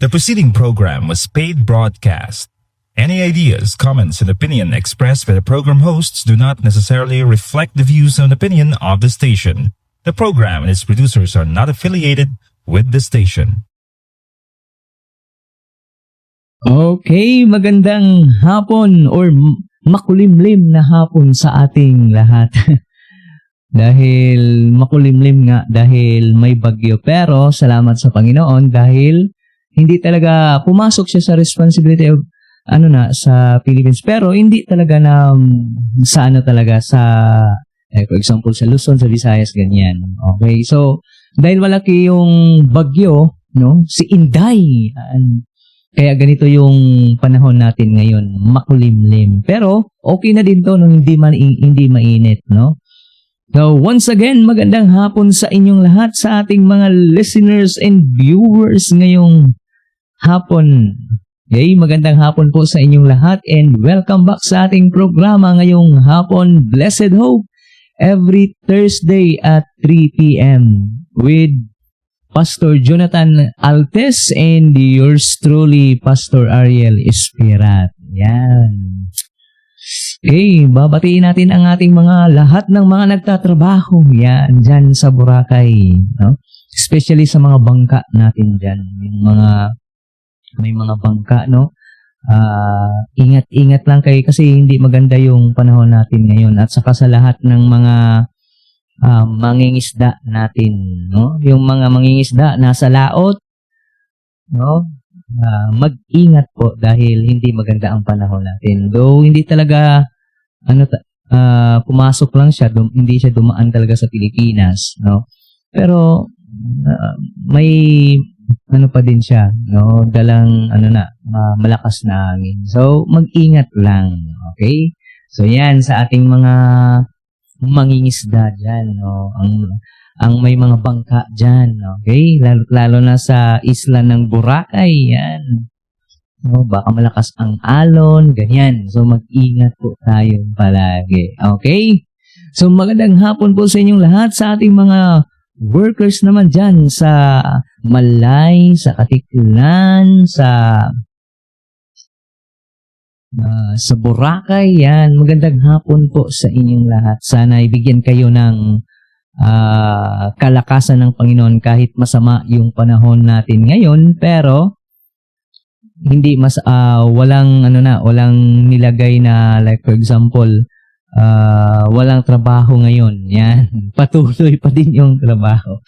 The preceding program was paid broadcast. Any ideas, comments, and opinion expressed by the program hosts do not necessarily reflect the views and opinion of the station. The program and its producers are not affiliated with the station. Okay, magandang hapon or makulimlim na hapon sa ating lahat. Dahil makulimlim nga, dahil may bagyo. Pero salamat sa Panginoon dahil hindi talaga pumasok siya sa responsibility of sa Philippines. Pero hindi talaga na sa for example sa Luzon, sa Visayas, ganyan. Okay, so dahil malaki yung bagyo, si Inday, kaya ganito yung panahon natin ngayon, makulimlim. Pero okay na din to nung hindi mainit, So once again, magandang hapon sa inyong lahat, sa ating mga listeners and viewers ngayong hapon. Okay, magandang hapon po sa inyong lahat and welcome back sa ating programa ngayong hapon, Blessed Hope, every Thursday at 3 p.m. with Pastor Jonathan Altes and yours truly, Pastor Ariel Espirat. Yan. Okay, babatiin natin ang ating mga lahat ng mga nagtatrabaho yan dyan sa Boracay, especially sa mga bangka natin dyan. May mga bangka, ingat-ingat lang kayo kasi hindi maganda yung panahon natin ngayon at saka sa lahat ng mga mangingisda natin, yung mga mangingisda nasa laot, mag-ingat po dahil hindi maganda ang panahon natin. Though hindi talaga pumasok lang siya, hindi siya dumaan talaga sa Pilipinas, pero may pa din siya, dalang malakas na hangin. So mag-ingat lang, okay? So yan sa ating mga mangingisda diyan, ang may mga bangka diyan, okay? Lalo na sa isla ng Boracay, yan. Baka malakas ang alon, ganyan. So mag-ingat po tayo palagi, okay? So magandang hapon po sa inyong lahat, sa ating mga workers naman diyan sa Malay, sa Katiklan, sa Boracay, yan. Magandang hapon po sa inyong lahat. Sana ibigyan kayo ng kalakasan ng Panginoon kahit masama yung panahon natin ngayon, pero hindi walang nilagay na, like for example, walang trabaho ngayon. Yan. Patuloy pa din yung trabaho.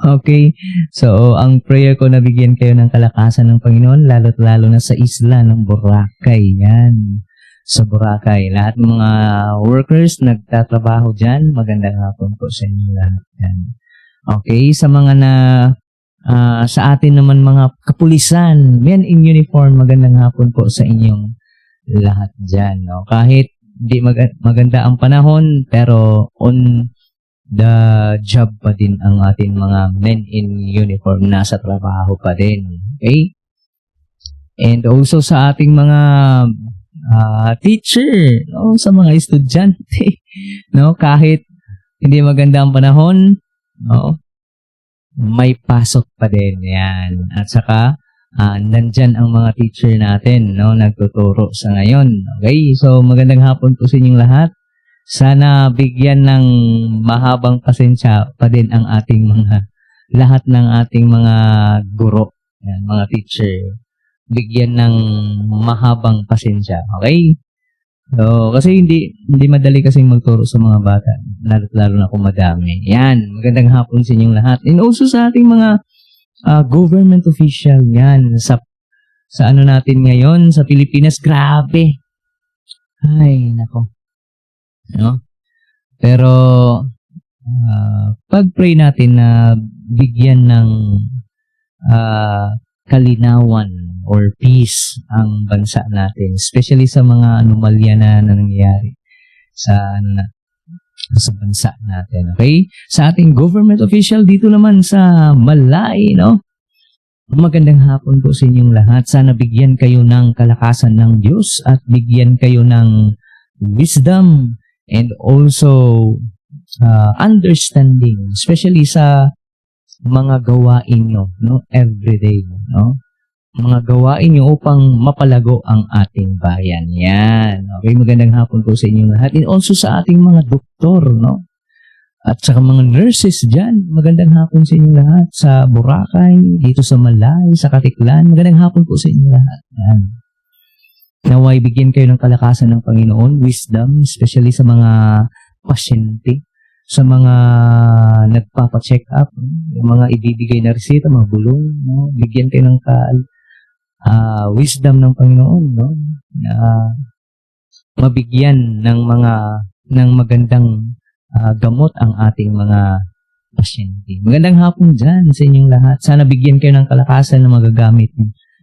Okay? So, ang prayer ko na bigyan kayo ng kalakasan ng Panginoon, lalo't lalo na sa isla ng Boracay. Yan. Sa Boracay. Lahat ng mga workers nagtatrabaho dyan, magandang hapon po sa inyo lahat. Yan. Okay? Sa mga sa atin naman mga kapulisan, men in uniform, magandang hapon po sa inyong lahat dyan. Kahit di maganda ang panahon, pero on the job pa din ang ating mga men in uniform, nasa trabaho pa din. Okay? And also sa ating mga teacher, sa mga estudyante, kahit hindi maganda ang panahon, may pasok pa din. Yan. At saka nandyan ang mga teacher natin, nagtuturo sa ngayon. Okay? So magandang hapon po sa inyong lahat. Sana bigyan ng mahabang pasensya pa din ang ating lahat ng ating mga guro, yan, mga teacher. Bigyan ng mahabang pasensya. Okay? So, kasi hindi madali kasing magturo sa mga bata, lalo na kung madami. Yan, magandang hapon sa inyong lahat. And also sa ating mga government official, yan, sa natin ngayon, sa Pilipinas, grabe. Ay, nako. Pero, pag-pray natin na bigyan ng kalinawan or peace ang bansa natin, especially sa mga anomalya na nangyayari sa bansa natin. Okay? Sa ating government official dito naman sa Malay, magandang hapon po sa inyong lahat. Sana bigyan kayo ng kalakasan ng Diyos at bigyan kayo ng wisdom and also understanding, especially sa mga gawain nyo, everyday, mga gawain niyo upang mapalago ang ating bayan. Yan. Okay, magandang hapon po sa inyong lahat. And also sa ating mga doktor, no? At saka mga nurses dyan, magandang hapon sa inyong lahat. Sa Boracay, dito sa Malay, sa Katiklan, magandang hapon po sa inyong lahat. Yan. Naway bigyan kayo ng kalakasan ng Panginoon, wisdom, especially sa mga pasyente, sa mga nagpapa-check up, yung mga ibibigay na resita, mga bulong, no? Bigyan kayo ng wisdom ng Panginoon, no? Mabigyan ng magandang gamot ang ating mga pasyente. Magandang hapon dyan sa inyong lahat. Sana bigyan kayo ng kalakasan na magagamit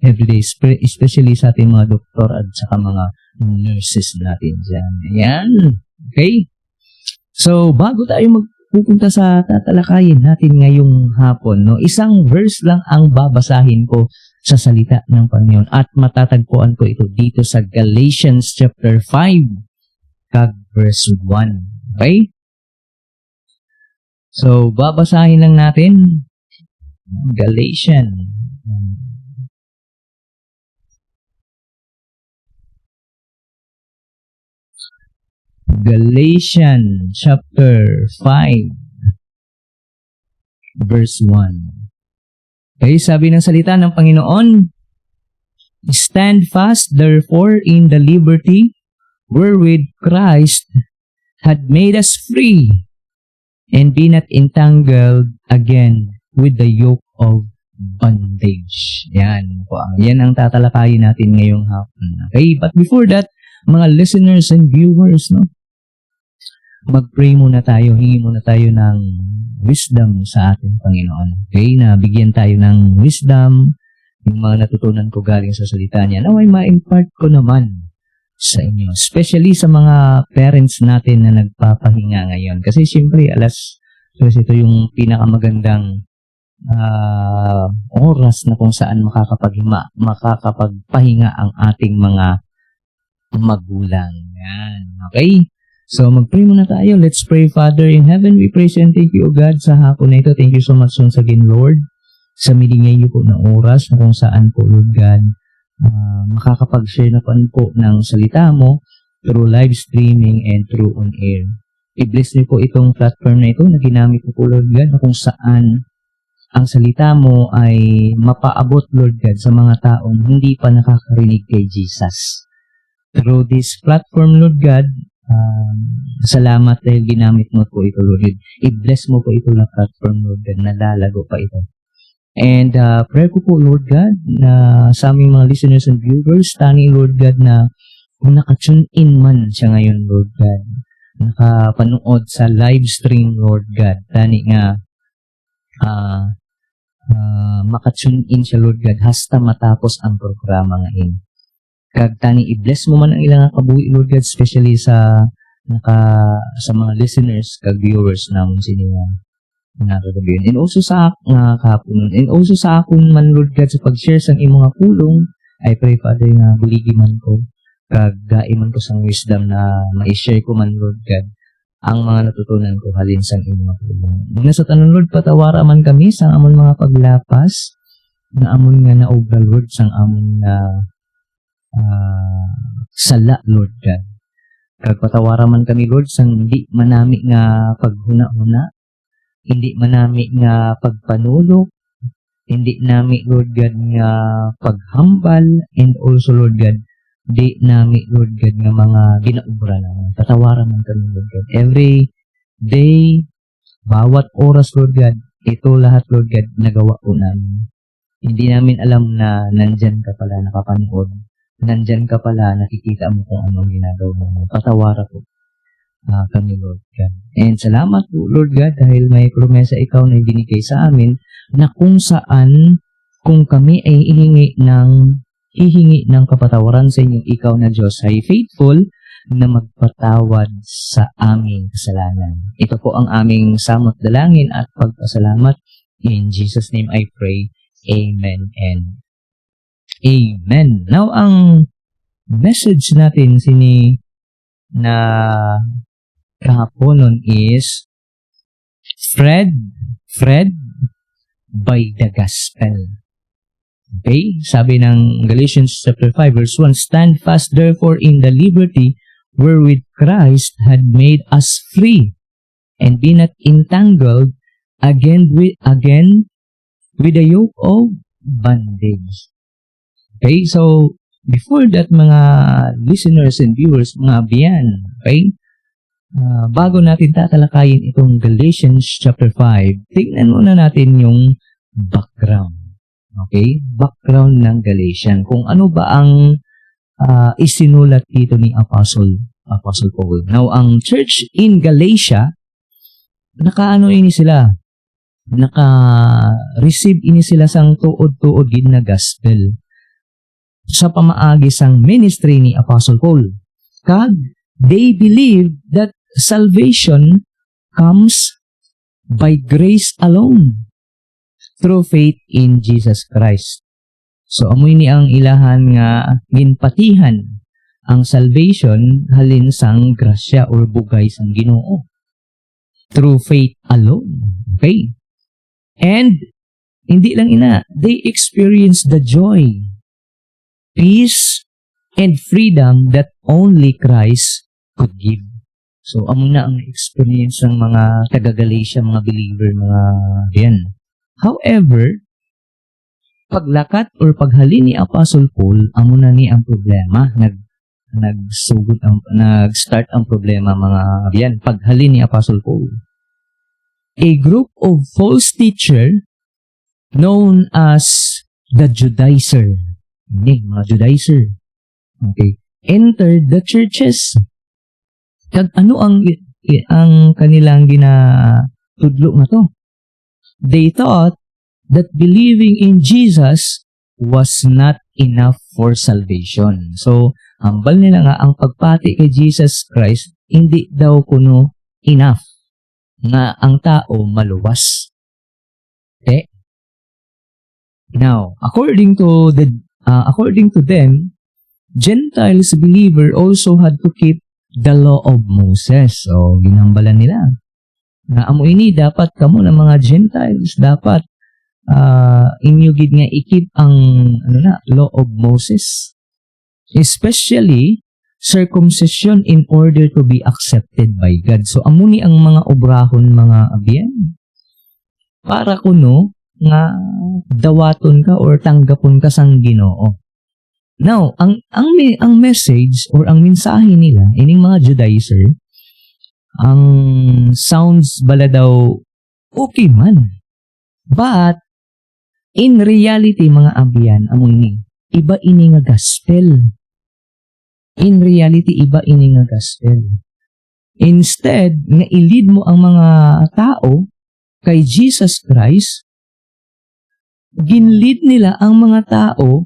everyday, especially sa ating mga doktor at saka mga nurses natin dyan. Ayan. Okay? So, bago tayo magpupunta sa tatalakayin natin ngayong hapon, no, isang verse lang ang babasahin ko sa salita ng Panginoon at matatagpuan ko ito dito sa Galatians chapter 5 kag verse 1. Okay? So, babasahin lang natin Galatians. Galatians chapter 5 verse 1. Okay, sabi ng salita ng Panginoon, "Stand fast therefore in the liberty wherewith Christ had made us free, and be not entangled again with the yoke of bondage." Yan po. Yan ang tatalakayin natin ngayong hapon. Okay, but before that, mga listeners and viewers, no, mag-pray muna tayo, hingi muna tayo ng wisdom sa ating Panginoon. Okay, na bigyan tayo ng wisdom, yung mga natutunan ko galing sa salita niya, naway ma-impart ko naman sa inyo. Especially sa mga parents natin na nagpapahinga ngayon. Kasi siyempre, ito yung pinakamagandang oras na kung saan makakapagpahinga ang ating mga magulang. Yan. Okay? So, mag-pray muna tayo. Let's pray. Father in heaven, we praise and thank you, O God, sa hapon na ito. Thank you so much once again, Lord, sa binigay niyo po na oras na kung saan po, Lord God, makakapag-share na po ng salita mo through live streaming and through on air. I-bless niyo po itong platform na ito na ginamit po, Lord God, na kung saan ang salita mo ay mapaabot, Lord God, sa mga taong hindi pa nakakarinig kay Jesus. Through this platform, Lord God, salamat dahil ginamit mo po ito, Lord God. I-bless mo po ito na platform, Lord God, na lalago pa ito. And prayer ko po, Lord God, na sa aming mga listeners and viewers, tani, Lord God, na kung naka-tune in man siya ngayon, Lord God, nakapanood sa live stream, Lord God, tani nga maka-tune in siya, Lord God, hasta matapos ang programa ngayon. Kag tani, i-bless mo man ang ilang kabuhi, Lord God, especially sa mga listeners kag viewers namon siniya. And also sa kahapon. And also sa akon man, Lord God, sa pag-share sa imong mga pulong, I pray, Father, nga buligi man ko, kag gai man ko sa wisdom na ma-share ko man, Lord God, ang mga natutunan ko halin sa imong mga pulong. Nasa tanon, Lord, patawara man kami sa amon mga paglapas, na amon nga naobra, Lord, sang amon nga sala, Lord God. Kag patawara man kami, Lord, sang hindi manami nga paghuna-huna, hindi manami nga pagpanulok, hindi nami, Lord God, nga paghambal, and also, Lord God, di nami, Lord God, nga mga ginaubra naman. Patawaran man kami, Lord God. Every day, bawat oras, Lord God, ito lahat, Lord God, nagawa po namin. Hindi namin alam na nandyan ka pala nakapanood. Nandyan ka pala, nakikita mo kung anong ginagawa mo. Patawara po kami, Lord God. And salamat po, Lord God, dahil may promesa ikaw na ibinigay sa amin na kung saan, kung kami ay hihingi ng kapatawaran sa inyong ikaw na Diyos ay faithful na magpatawad sa aming kasalanan. Ito po ang aming samot dalangin at pagpasalamat. In Jesus' name I pray. Amen and Amen. Now, ang message natin na kahaponon is Fred by the Gospel. Okay? Sabi ng Galatians chapter 5 verse 1, "Stand fast therefore in the liberty wherewith Christ had made us free, and be not entangled again with the yoke of bondage." Okay? So, before that, mga listeners and viewers, mga abiyan, okay? Bago natin tatalakayin itong Galatians chapter 5, tingnan muna natin yung background. Okay? Background ng Galatian. Kung ano ba ang isinulat dito ni Apostle Paul. Now, ang church in Galatia, naka-receive ini sila sang tuod-tuod gid na gospel sa pamaagi sang ministry ni Apostle Paul. Kag they believe that salvation comes by grace alone through faith in Jesus Christ. So amoy ni ang ilahan nga ginpatihan ang salvation halin sang grasya or bugay sang Ginoo through faith alone. Okay? And hindi lang they experience the joy, peace, and freedom that only Christ could give. So, amo na ang experience ng mga taga-Galatia, mga believer, mga yan. However, paglakat or paghalin ni Apostle Paul, amo na ni ang problema. Nag-start ang problema, mga yan. Paghalin ni Apostle Paul. A group of false teacher known as the Judaizer. Mga Judaizer. Okay. Entered the churches. Kag ano ang kanilang ginatudlo nga to? They thought that believing in Jesus was not enough for salvation. So, hambal nila nga ang pagpati kay Jesus Christ hindi daw kuno enough nga ang tao maluwas. Okay? Now, according to them, Gentiles believer also had to keep the law of Moses. So, ginambalan nila. Na amo ini dapat kamo ng mga Gentiles dapat inyugid nga ikip ang law of Moses. Especially circumcision in order to be accepted by God. So, amo ni ang mga obrahon, mga abiyan. Para kuno nga dawaton ka or tanggapon ka sang Ginoo. Now, ang message or ang mensahe nila, ining mga Judaizer, ang sounds bala daw okay man. But, in reality, mga abiyan, among ini, iba ini nga gospel. In reality, iba ini nga gospel. Instead, nga ilid mo ang mga tao kay Jesus Christ, ginlead nila ang mga tao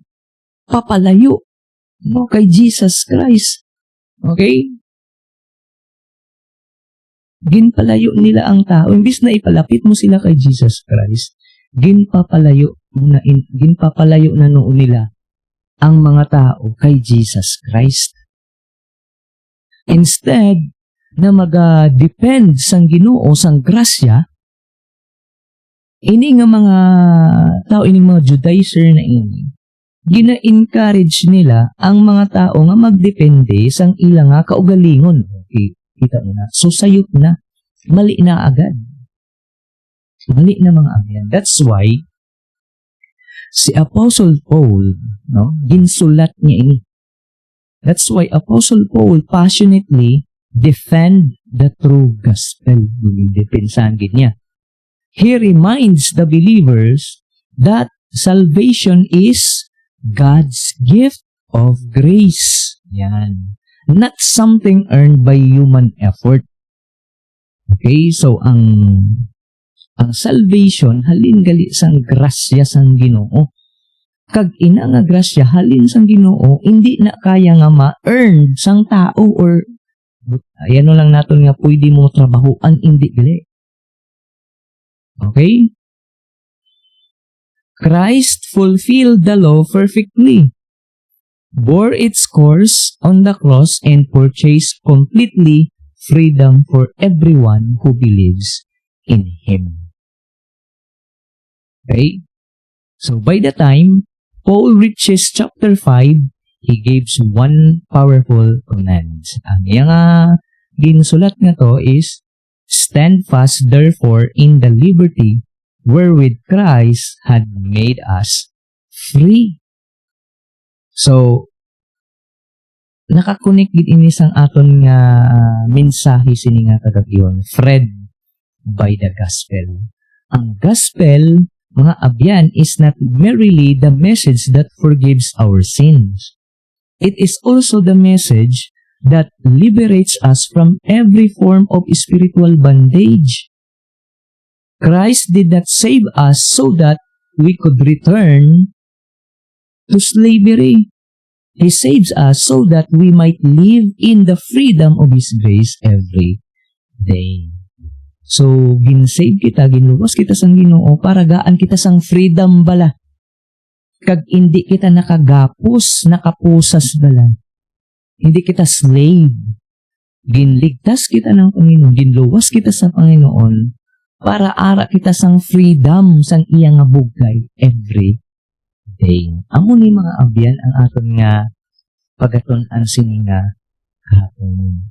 papalayo kay Jesus Christ. Okay? Ginpalayo nila ang tao. Imbis na ipalapit mo sila kay Jesus Christ, ginpapalayo na noon nila ang mga tao kay Jesus Christ. Instead, na mag-depend sang Ginoo, sang grasya, ini nga mga tao, ini mga Judaizer na ini, gina-encourage nila ang mga tao nga magdepende sang ilang nga kaugalingon. Okay, kita mo na. So, sayot na. Mali na agad. Mali na mga amyan. That's why, si Apostle Paul, ginsulat niya ini. That's why Apostle Paul passionately defend the true gospel. Depensahan niya. He reminds the believers that salvation is God's gift of grace. Yan. Not something earned by human effort. Okay, so ang salvation halin gali sang grasya sang Ginoo. Kag ina nga grasya halin sang Ginoo, hindi na kaya nga ma-earn sang tao or ayan lang naton nga pwede mo trabahoan, hindi gali. Okay? Christ fulfilled the law perfectly, bore its course on the cross, and purchased completely freedom for everyone who believes in Him. Okay? So, by the time Paul reaches chapter 5, he gives one powerful command. Ang iyang ginsulat nga to is, stand fast therefore in the liberty wherewith Christ had made us free. So, nakakunik gid ini sang aton nga mensahe sini nga kadagyon, Fred by the gospel. Ang gospel, mga abyan, is not merely the message that forgives our sins. It is also the message that liberates us from every form of spiritual bondage. Christ did not save us so that we could return to slavery. He saves us so that we might live in the freedom of His grace every day. So, ginsave kita, ginluwas kita sang Ginoo para gaan kita sang freedom bala. Kag hindi kita nakagapos, nakapusas bala. Hindi kita slave. Ginligtas kita ng Panginoon, ginluwas kita sa Panginoon para ara kita sang freedom sang iyang bugay every day. Amo ni mga abyan ang aton nga pagaton-an sininga kahapon.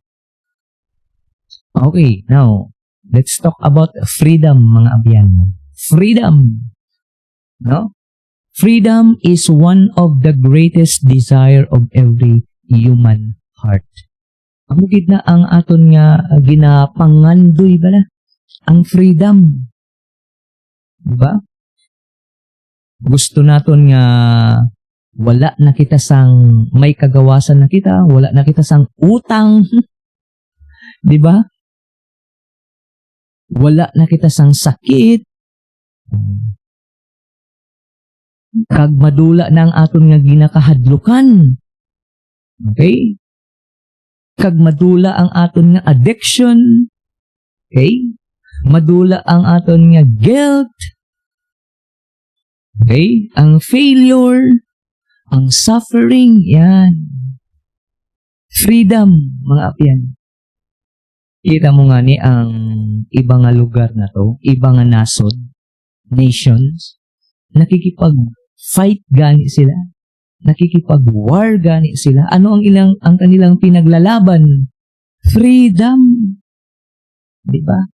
Okay, now let's talk about freedom, mga abyan. Freedom. No? Freedom is one of the greatest desire of every human heart. Amo gid na ang aton nga ginapangandoy bala, ang freedom. Diba? Gusto naton nga wala na kita sang may kagawasan na kita, wala na kita sang utang. Diba? Wala na kita sang sakit. Kag madula na ang aton nga ginakahadlukan. Okay? Kag madula ang aton nga addiction. Okay? Madula ang aton nga guilt. Okay? Ang failure, ang suffering, yan. Freedom, mga apyan. Kita mo nga ni ang iba nga lugar na to, iba nga nasod, nations, nakikipag-fight gani sila. Nakikipag-war gani sila. Ano ang kanilang pinaglalaban? Freedom. Di ba?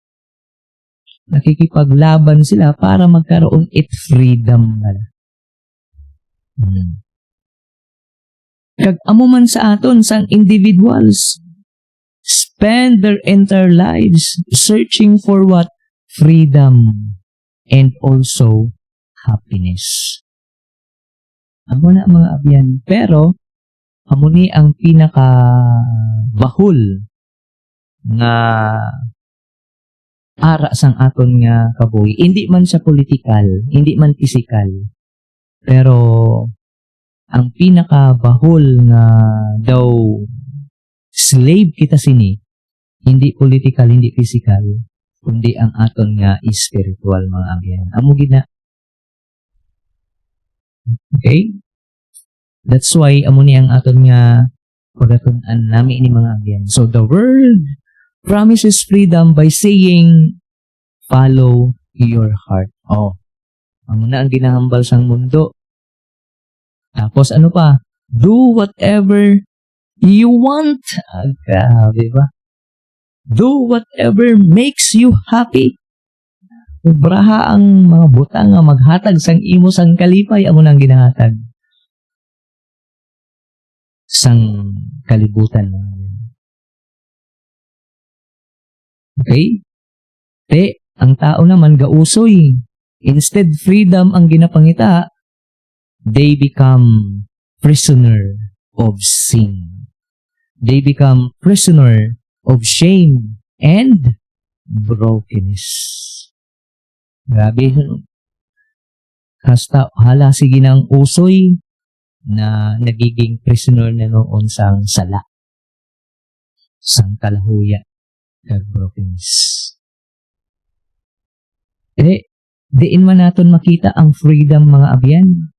Nakikipaglaban sila para magkaroon it freedom. Kag amo man sa aton sang individuals spend their entire lives searching for what? Freedom and also happiness. Amo na mga abyan. Pero amo ni ang pinaka-bahul nga ara sang aton nga kabuhi. Hindi man sa political, hindi man physical. Pero ang pinaka-bahul nga daw slave kita sini, hindi political, hindi physical, kundi ang aton nga spiritual, mga abyan. Amo gid na. Okay? That's why amo ni ang aton nga pagatun-an nami ini mga abyan. So the world promises freedom by saying, follow your heart. Oh, amo na ang ginahambal sang mundo. Tapos ano pa? Do whatever you want. Grabe ba? Do whatever makes you happy. Ubraha ang mga butang nga maghatag sang imo sang kalipay, amo nang ginahatag. Sang kalibutan. Okay? Ang tao naman gausoy. Instead, freedom ang ginapangita. They become prisoner of sin. They become prisoner of shame and brokenness. Grabe. Kasta hala sige ng usoy na nagiging prisoner na noon sang sala. Sang kalahuya. And brokenness. Diin man naton makita ang freedom, mga abyan.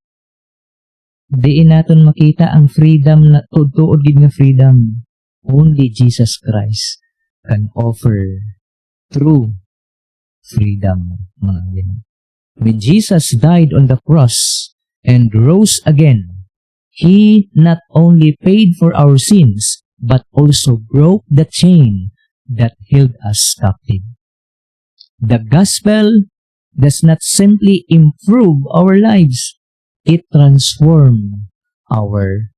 Diin naton makita ang freedom na tuod gid nga freedom. Only Jesus Christ can offer true freedom, mga abyan. When Jesus died on the cross, and rose again. He not only paid for our sins, but also broke the chain that held us captive. The gospel does not simply improve our lives, it transforms our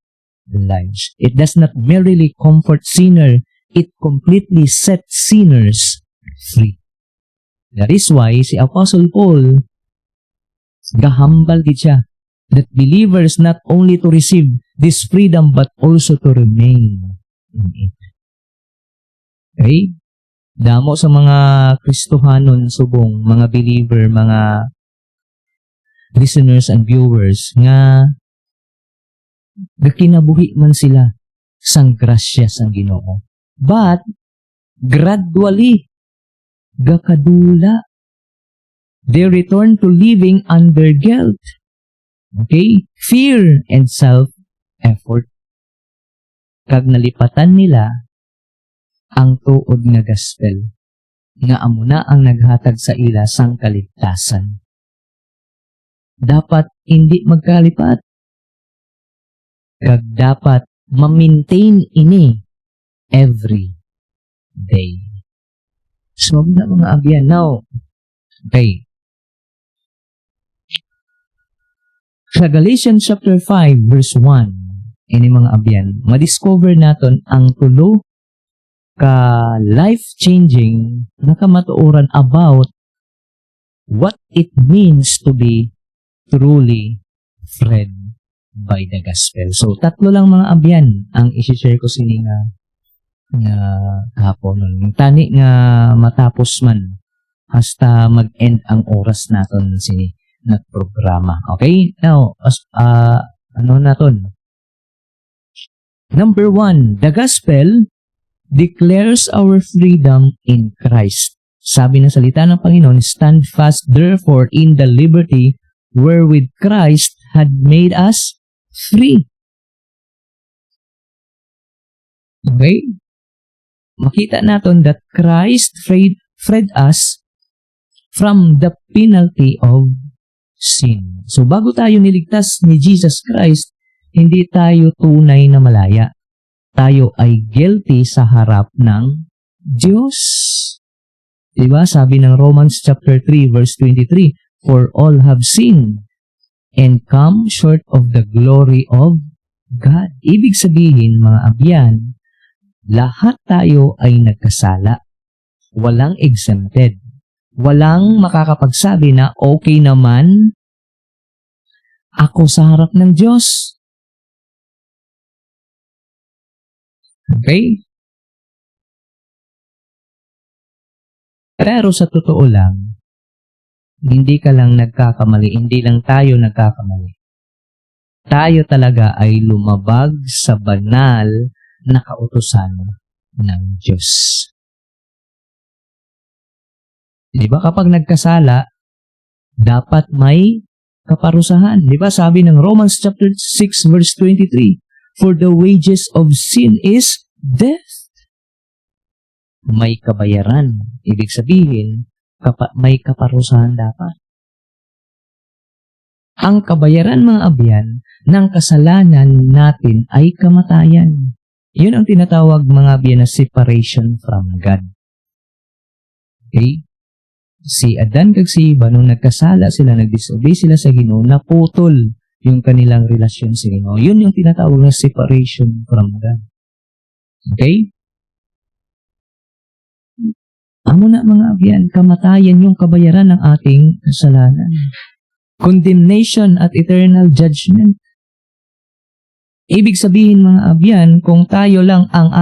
lives. It does not merely comfort sinners, it completely sets sinners free. That is why si Apostle Paul gahambal gid siya that believers not only to receive this freedom but also to remain in it. Okay? Damo sa mga Kristohanon subong, mga believer, mga listeners and viewers nga gakinabuhi man sila sang grasya sang Ginoo. But gradually gakadula. They return to living under guilt. Okay? Fear and self-effort. Kag nalipatan nila ang tuod nga gospel nga amo na ang naghatag sa ila sang kaligtasan. Dapat hindi magkalipat. Kag dapat ma-maintain ini every day. So, na mga abyan. Now, okay. Sa Galatians chapter 5, verse 1, ini mga abyan, madiscover naton ang tulo ka life-changing na kamatuoran about what it means to be truly freed by the gospel. So, tatlo lang mga abyan ang isi-share ko sini nga hapon nun. Tani nga matapos man hasta mag-end ang oras naton sini na programa. Okay? Now, ano naton? Number 1, the gospel declares our freedom in Christ. Sabi ng salita ng Panginoon, stand fast therefore in the liberty wherewith Christ had made us free. Okay? Makita natin that Christ freed us from the penalty of sin. So, bago tayo niligtas ni Jesus Christ, hindi tayo tunay na malaya. Tayo ay guilty sa harap ng Diyos. Diba? Sabi ng Romans chapter 3 verse 23, for all have sinned and come short of the glory of God. Ibig sabihin, mga abyan, lahat tayo ay nagkasala. Walang exempted. Walang makakapagsabi na okay naman ako sa harap ng Diyos. Okay? Pero sa totoo lang, hindi ka lang nagkakamali, hindi lang tayo nagkakamali. Tayo talaga ay lumabag sa banal na kautusan ng Diyos. Di ba kapag nagkasala, dapat may kaparusahan. Di ba sabi ng Romans chapter 6 verse 23, for the wages of sin is death. May kabayaran. Ibig sabihin, may kaparusahan dapat. Ang kabayaran mga abyan ng kasalanan natin ay kamatayan. Yun ang tinatawag mga abyan na separation from God. Okay? Si Adan kag si Eva, nung nagkasala sila, nag-disobey sila sa Ginoo, naputol yung kanilang relasyon sa Ginoo. Yun yung tinatawag na separation from God. Okay? Amo na mga abyan, kamatayan yung kabayaran ng ating kasalanan. Condemnation at eternal judgment. Ibig sabihin mga abyan, kung tayo lang ang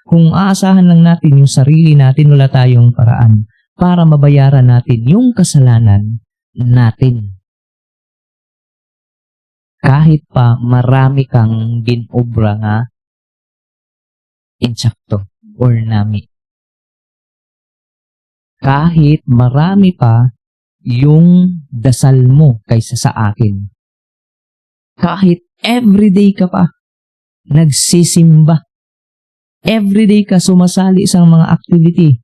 kung aasahan lang natin yung sarili natin, wala tayong paraan para mabayaran natin yung kasalanan natin. Kahit pa marami kang ginobra nga insakto or nami. Kahit marami pa yung dasal mo kaysa sa akin. Kahit everyday ka pa nagsisimba. Everyday ka sumasali sa mga activity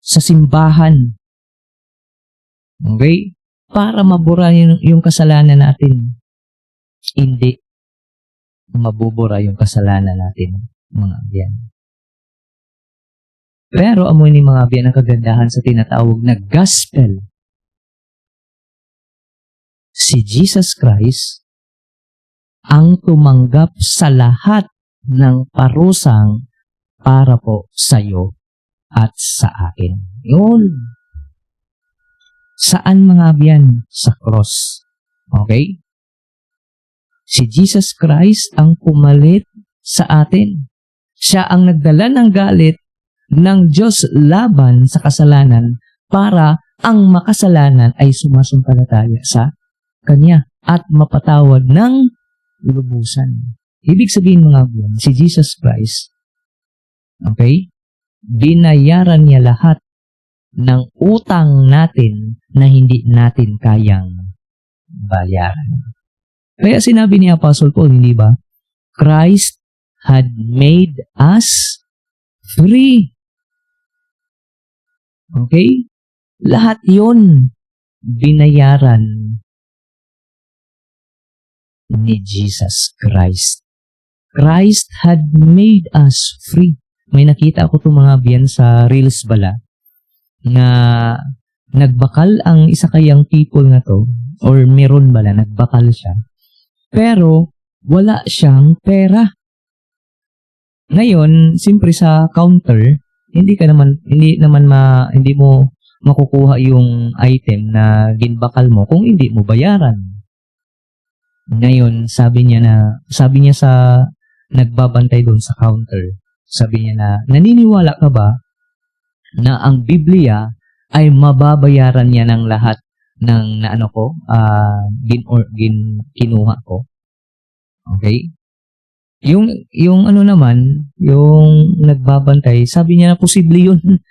sa simbahan. Okay? Para mabura yung kasalanan natin. hindi mabubura yung kasalanan natin, mga abyan. Pero amoy ni mga abyan ang kagandahan sa tinatawag na gospel. Si Jesus Christ ang tumanggap sa lahat ng parusang para po sa iyo at sa akin. Yun. Saan mga abyan? Sa cross. Okay? Si Jesus Christ ang pumalit sa atin. Siya ang nagdala ng galit ng Diyos laban sa kasalanan para ang makasalanan ay sumasampalataya sa Kanya at mapatawad ng lubusan. Ibig sabihin mga abyan, si Jesus Christ, okay, binayaran niya lahat ng utang natin na hindi natin kayang bayaran. Kaya sinabi ni Apostle Paul, hindi ba? Christ had made us free. Okay? Lahat yon binayaran ni Jesus Christ. Christ had made us free. May nakita ako itong mga biyan sa Reels bala na nagbakal ang isa kayang people na to or meron bala, nagbakal siya. Pero wala siyang pera. Ngayon, simpre sa counter, hindi mo makukuha yung item na ginbakal mo kung hindi mo bayaran. Ngayon, sabi niya sa nagbabantay doon sa counter, sabi niya na, naniniwala ka ba na ang Biblia ay mababayaran niya ng lahat ng kinuha ko? Okay? Yung naman, yung nagbabantay, sabi niya na posible yun.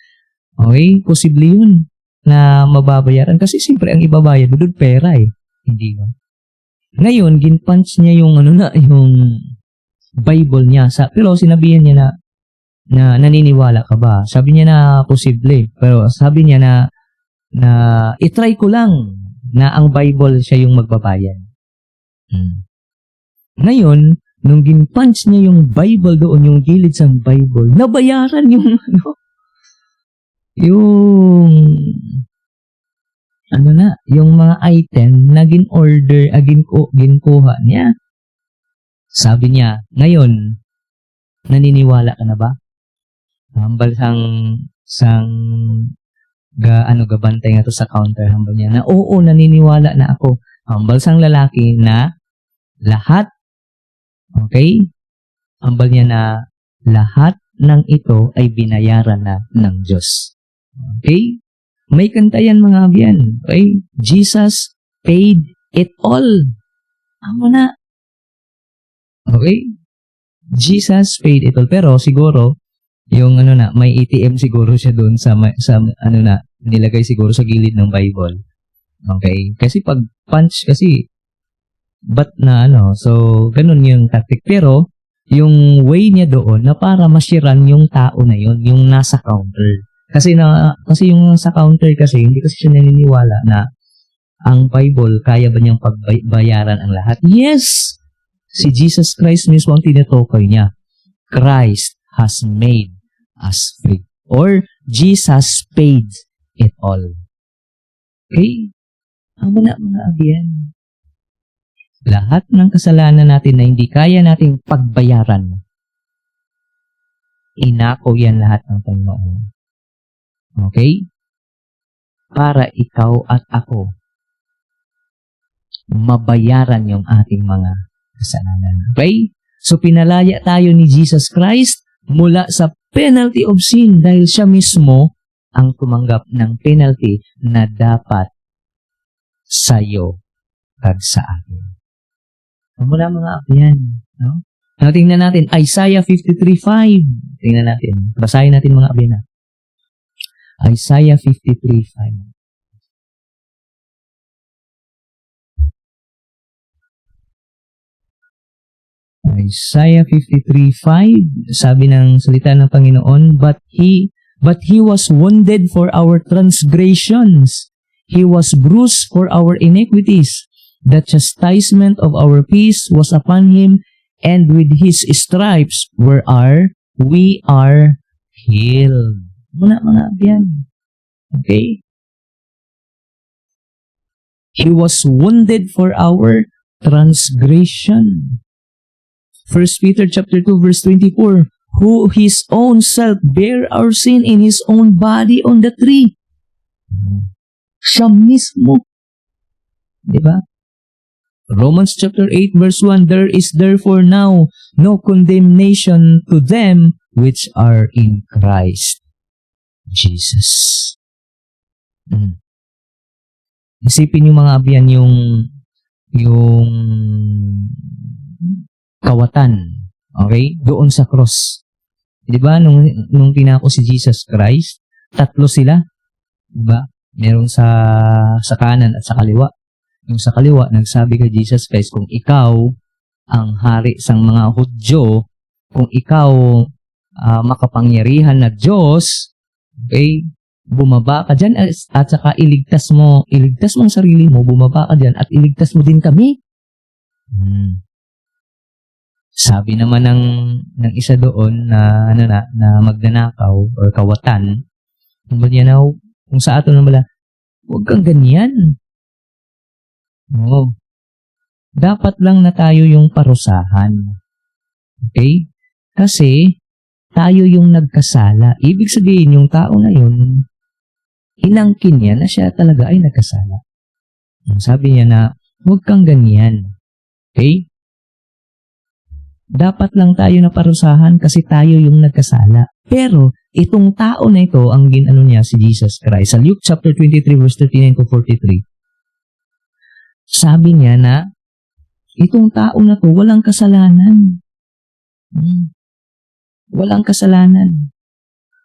Okay? Posible yun na mababayaran. Kasi siyempre, ang ibabayad doon pera eh. Hindi ba? Ngayon, ginpunch niya yung yung Bible niya. Pero sinabihan niya na naniniwala ka ba? Sabi niya na posible. Pero sabi niya na itry ko lang na ang Bible siya yung magbabayad. Ngayon, nung ginpunch niya yung Bible doon, yung gilid sa Bible, nabayaran yung yung mga item na ginkuha niya. Sabi niya, ngayon, naniniwala ka na ba? Hambal gabantay nga to sa counter, hambal niya na, oo, naniniwala na ako. Hambal sang lalaki na lahat, okay? Hambal niya na lahat ng ito ay binayaran na ng Diyos. Okay? May kanta yan mga abyan. Okay? Jesus paid it all. Amo na. Okay? Jesus paid it all. Pero siguro, yung may ATM siguro siya doon sa nilagay siguro sa gilid ng Bible. Okay? Kasi pag punch kasi, so, ganun yung tactic. Pero, yung way niya doon na para mashiran yung tao na yun, yung nasa counter. Kasi yung sa counter kasi, hindi kasi siya naniniwala na ang Bible, kaya ba niyang pagbayaran ang lahat? Yes! Si Jesus Christ mismo ang tinutukoy niya. Christ has made us free. Or, Jesus paid it all. Okay? Amo na mga abyan. Lahat ng kasalanan natin na hindi kaya nating pagbayaran, inako yan lahat ng Panginoon. Okay? Para ikaw at ako mabayaran yung ating mga kasalanan. Okay? So, pinalaya tayo ni Jesus Christ mula sa penalty of sin dahil siya mismo ang tumanggap ng penalty na dapat sa'yo at sa akin. Mula mga abyan. No? Tingnan natin, Isaiah 53:5. Tingnan natin. Basahin natin mga abyan. Isaiah 53:5. Isaiah 53:5, sabi ng salita ng Panginoon, But he was wounded for our transgressions. He was bruised for our iniquities. The chastisement of our peace was upon him, and with his stripes we are healed. Muna mga abyan. Okay? He was wounded for our transgression. 1 Peter chapter 2 verse 24, who his own self bare our sin in his own body on the tree. Siya mismo. Diba? Romans chapter 8 verse 1, there is therefore now no condemnation to them which are in Christ Jesus. Isipin yung mga abyan yung kawatan, okay? Doon sa cross. Di ba? Nung pinako si Jesus Christ, tatlo sila. Di ba? Meron sa kanan at sa kaliwa. Yung sa kaliwa, nagsabi kay Jesus Christ, kung ikaw ang hari sang mga Hudyo, kung ikaw makapangyarihan na Diyos, okay, bumaba ka dyan at saka iligtas mo ang sarili mo, bumaba ka dyan at iligtas mo din kami. Sabi naman ng isa doon na magnanakaw or kawatan, kung sa ato naman, huwag kang ganyan. Oo. Dapat lang na tayo yung parusahan. Okay? Kasi tayo yung nagkasala. Ibig sabihin, yung tao na yun, inangkin niya na siya talaga ay nagkasala. Sabi niya na, huwag kang ganyan. Okay? Dapat lang tayo na parusahan kasi tayo yung nagkasala. Pero, itong tao na ito, ang ginano niya si Jesus Christ. Sa Luke chapter 23 verse 39 to 43, sabi niya na, itong tao na to, walang kasalanan. Walang kasalanan.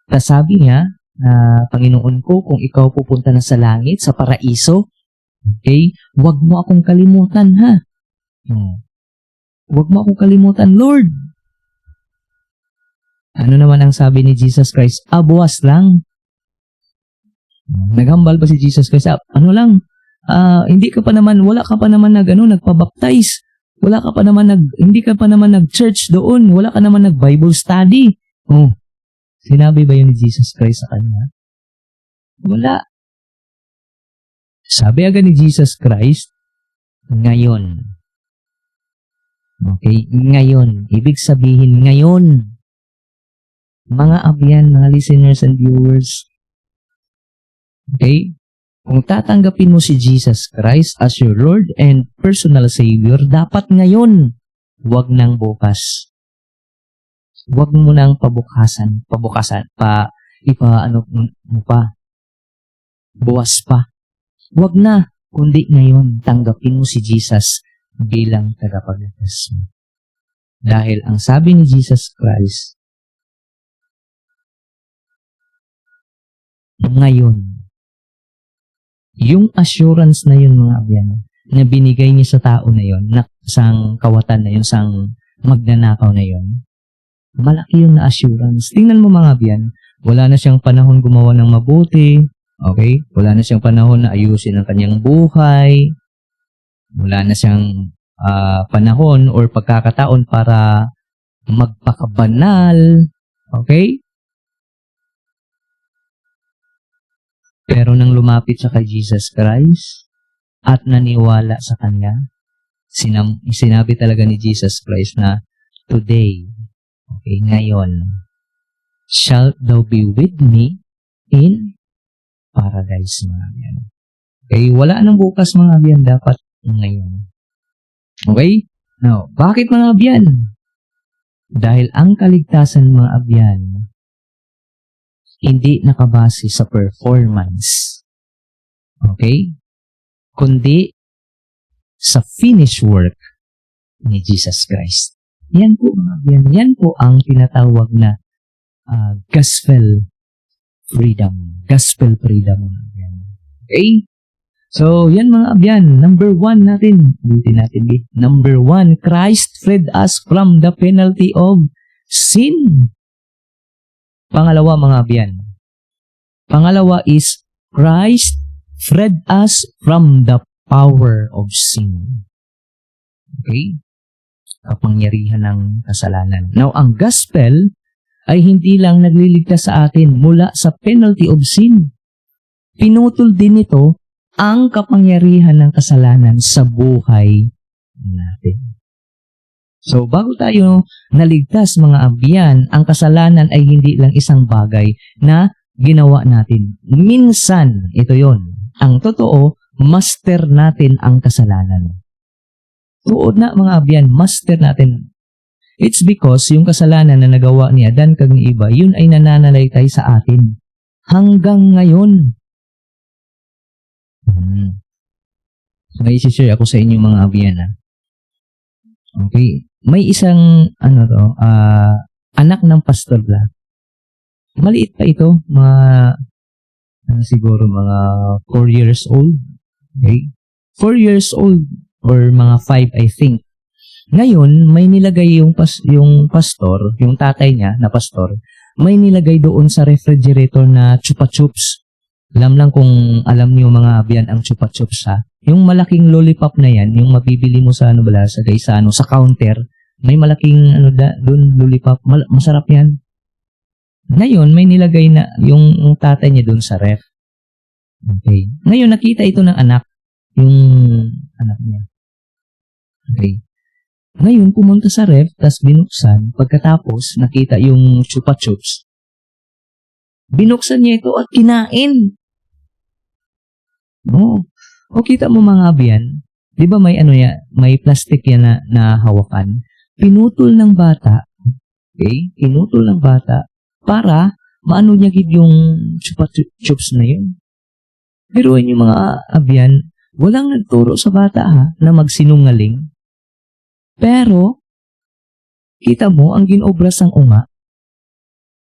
Tapos sabi niya, na Panginoon ko, kung ikaw pupunta na sa langit, sa paraiso, okay, huwag mo akong kalimutan, ha? Huwag mo akong kalimutan, Lord. Ano naman ang sabi ni Jesus Christ? Buwas lang. Naghambal ba si Jesus Christ? Ano lang? Hindi ka pa naman, wala ka pa naman nagpabaptize. Hindi ka pa naman nag-church doon. Wala ka naman nag-Bible study. Sinabi ba yun ni Jesus Christ sa kanya? Wala. Sabi agad ni Jesus Christ, ngayon. Okay? Ngayon. Ibig sabihin, ngayon. Mga abyan, mga listeners and viewers. Okay? Kung tatanggapin mo si Jesus Christ as your Lord and personal Savior, dapat ngayon. Huwag nang bukas. Huwag mo nang pabukasan, buwas pa. Huwag na, kundi ngayon, tanggapin mo si Jesus bilang tagapagligtas mo. Dahil ang sabi ni Jesus Christ, ngayon, yung assurance na yun mga abyan, na binigay niya sa tao na yun, na sang kawatan na yun, sang magnanakaw na yun, malaki yung na assurance. Tingnan mo mga abyan, wala na siyang panahon gumawa ng mabuti, okay? Wala na siyang panahon na ayusin ang kanyang buhay, wala na siyang panahon or pagkakataon para magpakabanal, okay? Pero nang lumapit siya kay Jesus Christ at naniwala sa Kanya, sinabi talaga ni Jesus Christ na, today, okay, ngayon, shalt thou be with me in paradise, mga abyan. Okay, wala nang bukas, mga abyan, dapat ngayon. Okay? Now, bakit mga abyan? Dahil ang kaligtasan, mga abyan, hindi nakabase sa performance. Okay? Kundi sa finished work ni Jesus Christ. Yan po, mga abyan. Yan po ang tinatawag na gospel freedom. Gospel freedom, mga abyan. Okay? So, yan mga abyan. Number 1 natin. Ulitin natin. Number 1, Christ freed us from the penalty of sin. Pangalawa, mga abyan. Pangalawa is, Christ freed us from the power of sin. Okay? Kapangyarihan ng kasalanan. Now, ang gospel ay hindi lang nagliligtas sa atin mula sa penalty of sin. Pinutol din ito ang kapangyarihan ng kasalanan sa buhay natin. So, bago tayo naligtas mga abyan, ang kasalanan ay hindi lang isang bagay na ginawa natin. Minsan, ito yon. Ang totoo, master natin ang kasalanan. Tuod na mga abyan, master natin. It's because yung kasalanan na nagawa ni Adan kag ni Eva, yun ay nananalaytay sa atin. Hanggang ngayon. May isi-share ako sa inyo mga abyan. Okay. May isang, anak ng pastor la. Maliit pa ito, siguro mga 4 years old. Okay? 4 years old or mga 5, I think. Ngayon, may nilagay yung pastor, yung tatay niya na pastor, may nilagay doon sa refrigerator na chupa chups. Alam niyo mga abyan ang chupa chups ha. Yung malaking lollipop na yan, yung mabibili mo sa sa counter, may malaking doon lollipop, masarap yan. Ngayon, may nilagay na yung tatay niya doon sa ref. Okay. Ngayon, nakita ito ng anak, yung anak niya. Okay. Ngayon, pumunta sa ref, tas binuksan, pagkatapos, nakita yung chupa chups. Binuksan niya ito at kinain. Oo. O kita mo mga abyan, di ba may may plastic yan na hawakan? Pinutol ng bata, okay? Pinutol ng bata para maano niya gid yung chupa chups na yun. Pero yung mga abyan, walang nagturo sa bata na magsinungaling. Pero, kita mo ang ginobra sang unga.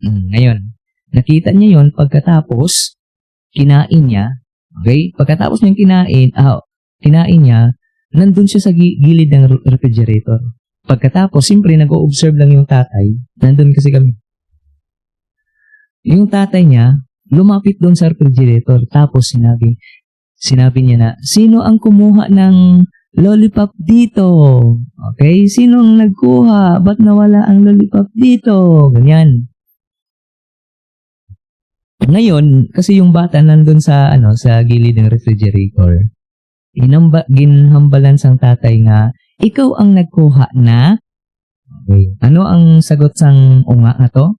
Ngayon, nakita niya yon pagkatapos, kinain niya. Okay? Pagkatapos niyang kinain niya, nandun siya sa gilid ng refrigerator. Pagkatapos, siyempre, nag-o-observe lang yung tatay. Nandun kasi kami. Yung tatay niya, lumapit doon sa refrigerator. Tapos, sinabi niya na, sino ang kumuha ng lollipop dito? Okay? Sino ang nagkuha? Ba't nawala ang lollipop dito? Ganyan. Ngayon, kasi yung bata nandun sa gilid ng refrigerator, ginhambalan sang tatay nga, ikaw ang nagkuha na. Okay. Ano ang sagot sang unga na to?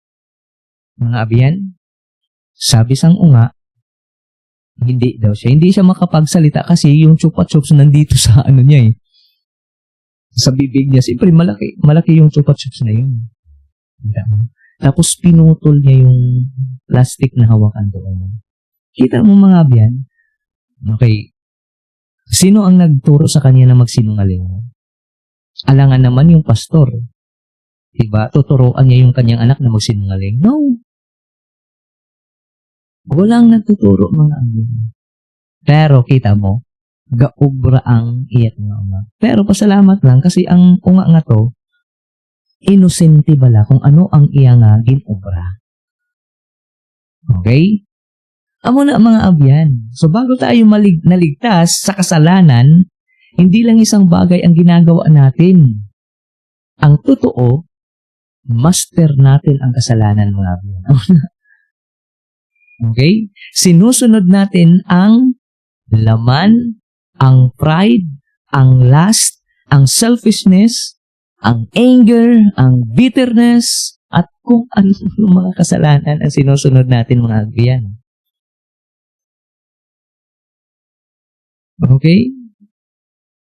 Mga abyan? Sabi sang unga, hindi daw siya. Hindi siya makapagsalita kasi yung chupa chups nandito sa niya sa bibig niya. Siyempre, malaki yung chupa chups na yun. Tapos pinutol niya yung plastic na hawakan doon. Kita mo mga abyan? Okay. Sino ang nagturo sa kanya na magsinungaling? Alangan naman yung pastor. Diba? Tuturuan niya yung kanyang anak na magsinungaling? No. Walang nagtuturo mga abyan. Pero kita mo, gaubra ang iyat nga unga. Pero pasalamat lang kasi ang unga nga to, inosente bala kung ano ang iya nga ginobra. Okay? Amo na mga abyan. So bago tayo naligtas sa kasalanan, hindi lang isang bagay ang ginagawa natin. Ang totoo, master natin ang kasalanan mga abyan. Okay? Sinusunod natin ang laman, ang pride, ang lust, ang selfishness, ang anger, ang bitterness, at kung ano mga kasalanan ang sinusunod natin mga abyan. Okay?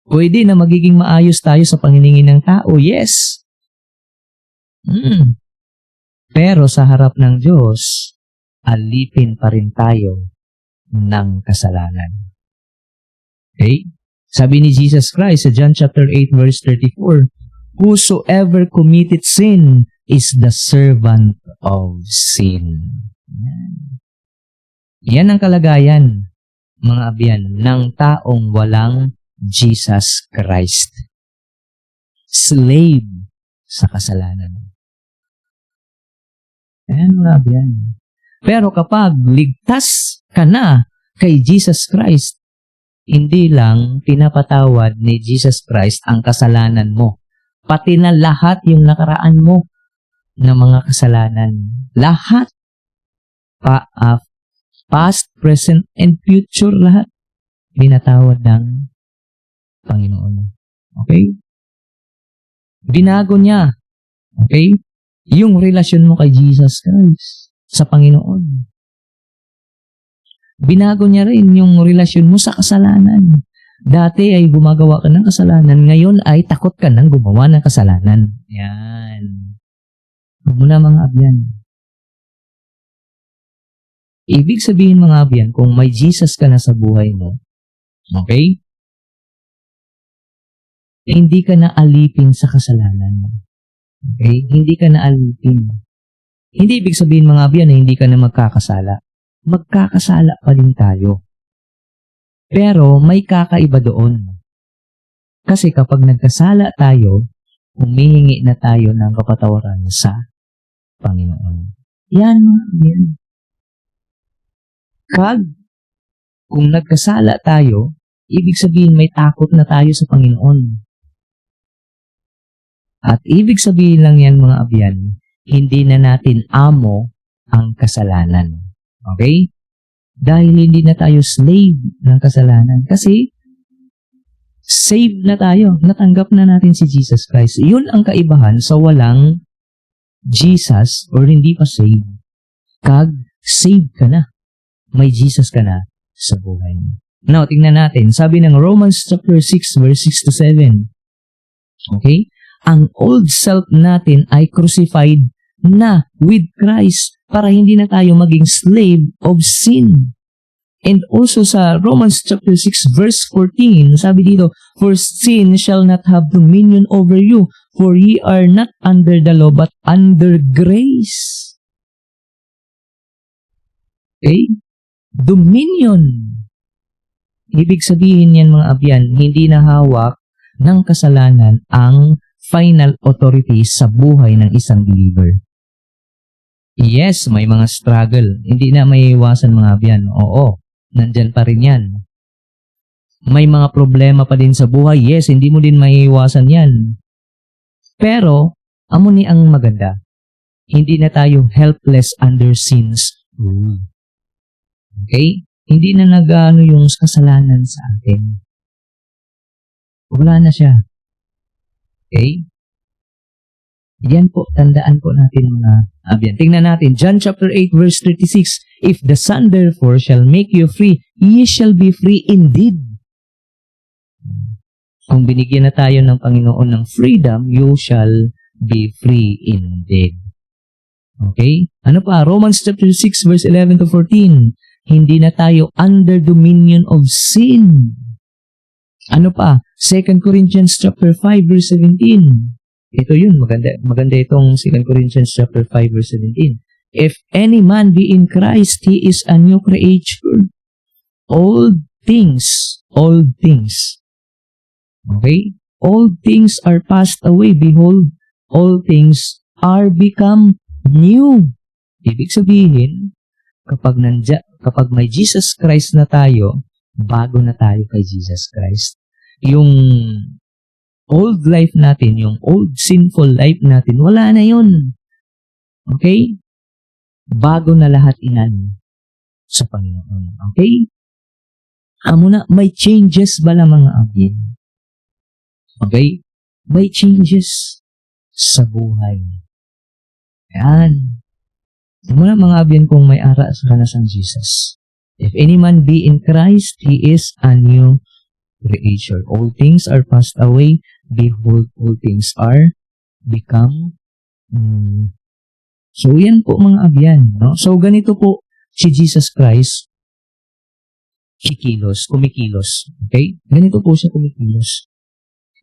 Pwede na magiging maayos tayo sa panginingin ng tao. Yes. Pero sa harap ng Diyos, alipin pa rin tayo ng kasalanan. Okay? Sabi ni Jesus Christ sa John chapter 8 verse 34, whosoever committed sin is the servant of sin. Yan ang kalagayan, mga abyan, ng taong walang Jesus Christ. Slave sa kasalanan. Ayan mga abyan. Pero kapag ligtas ka na kay Jesus Christ, Hindi lang pinapatawad ni Jesus Christ ang kasalanan mo, pati na lahat yung nakaraan mo na mga kasalanan. Lahat. Past, present, and future, lahat. Binatawad ng Panginoon. Okay? Binago niya. Okay? Yung relasyon mo kay Jesus Christ sa Panginoon. Binago niya rin yung relasyon mo sa kasalanan. Dati ay gumagawa ka ng kasalanan, ngayon ay takot ka nang gumawa ng kasalanan. Yan. Huwag mo na mga abyan. Ibig sabihin mga abyan, kung may Jesus ka na sa buhay mo, okay? Hindi ka na alipin sa kasalanan. Okay? Hindi ka na alipin. Hindi ibig sabihin mga abyan na hindi ka na magkakasala. Magkakasala pa din tayo. Pero may kakaiba doon. Kasi kapag nagkasala tayo, humihingi na tayo ng kapatawaran sa Panginoon. Yan mga abyan. Kung nagkasala tayo, ibig sabihin may takot na tayo sa Panginoon. At ibig sabihin lang yan mga abyan, hindi na natin amo ang kasalanan. Okay? Dahil hindi na tayo slave ng kasalanan. Kasi, saved na tayo. Natanggap na natin si Jesus Christ. Yun ang kaibahan sa walang Jesus or hindi pa saved. Saved ka na. May Jesus ka na sa buhay mo. Now, tingnan natin. Sabi ng Romans chapter 6, verse 6 to 7. Okay? Ang old self natin ay crucified na with Christ para hindi na tayo maging slave of sin. And also sa Romans chapter 6 verse 14, sabi dito, for sin shall not have dominion over you, for ye are not under the law but under grace. Okay? Dominion. Ibig sabihin yan mga abyan, hindi na hawak ng kasalanan ang final authority sa buhay ng isang believer. Yes, may mga struggle. Hindi na may iwasan mga abyan. Oo, nandyan pa rin yan. May mga problema pa din sa buhay. Yes, hindi mo din may iwasan yan. Pero, amo ni ang maganda. Hindi na tayo helpless under sin's rule. Okay? Hindi na nag-ano yung kasalanan sa atin. Wala na siya. Okay? Yan po, tandaan po natin mga abyan. Tingnan natin, John chapter 8 verse 36, if the Son therefore shall make you free, ye shall be free indeed. Kung binigyan na tayo ng Panginoon ng freedom, you shall be free indeed. Okay? Ano pa? Romans chapter 6 verse 11 to 14, hindi na tayo under dominion of sin. Ano pa? 2 Corinthians chapter 5 verse 17. Ito yun, maganda itong 2 Corinthians chapter 5 verse 17. If any man be in Christ, he is a new creature. All things. Okay? All things are passed away. Behold, all things are become new. Ibig sabihin, kapag may Jesus Christ na tayo, bago na tayo kay Jesus Christ. Yung old life natin, yung old sinful life natin, wala na yun. Okay? Bago na lahat inan sa Panginoon. Okay? Amo na, may changes ba na mga abyan? Okay? May changes sa buhay. Yan. Muna mga abyan kung may ara sa kanasang Jesus. If any man be in Christ, he is a new creature. All things are passed away. Behold, all things are become new. So, yan po mga abyan. No? So, ganito po si Jesus Christ kumikilos. Okay? Ganito po siya kumikilos.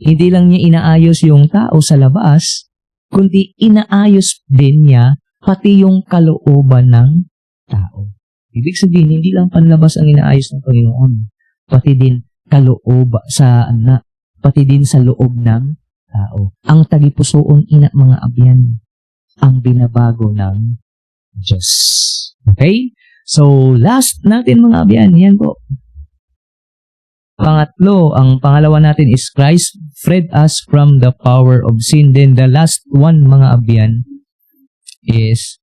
Hindi lang niya inaayos yung tao sa labas, kundi inaayos din niya pati yung kalooban ng tao. Ibig sabihin, hindi lang panlabas ang inaayos ng Panginoon, pati din pati din sa loob ng tao. Ang tagipusoon ina mga abyan, ang binabago ng Diyos. Okay? So, last natin mga abyan, yan po. Pangatlo, ang pangalawa natin is Christ freed us from the power of sin. Then the last one, mga abyan, is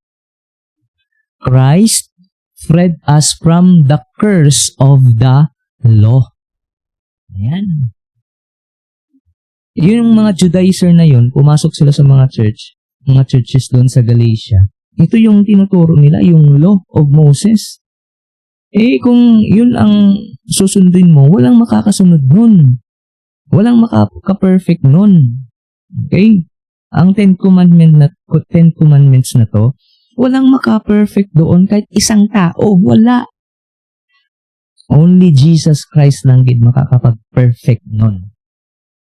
Christ freed us from the curse of the law. Ayan. Yung mga Judaizer na yun, pumasok sila sa mga churches doon sa Galatia. Ito yung tinuturo nila, yung law of Moses. Kung yun ang susundin mo, walang makakasunod nun. Walang makaka-perfect nun. Okay? Ang Ten Commandments na to, walang maka-perfect doon kahit isang tao. Wala. Only Jesus Christ lang din makakapag-perfect nun.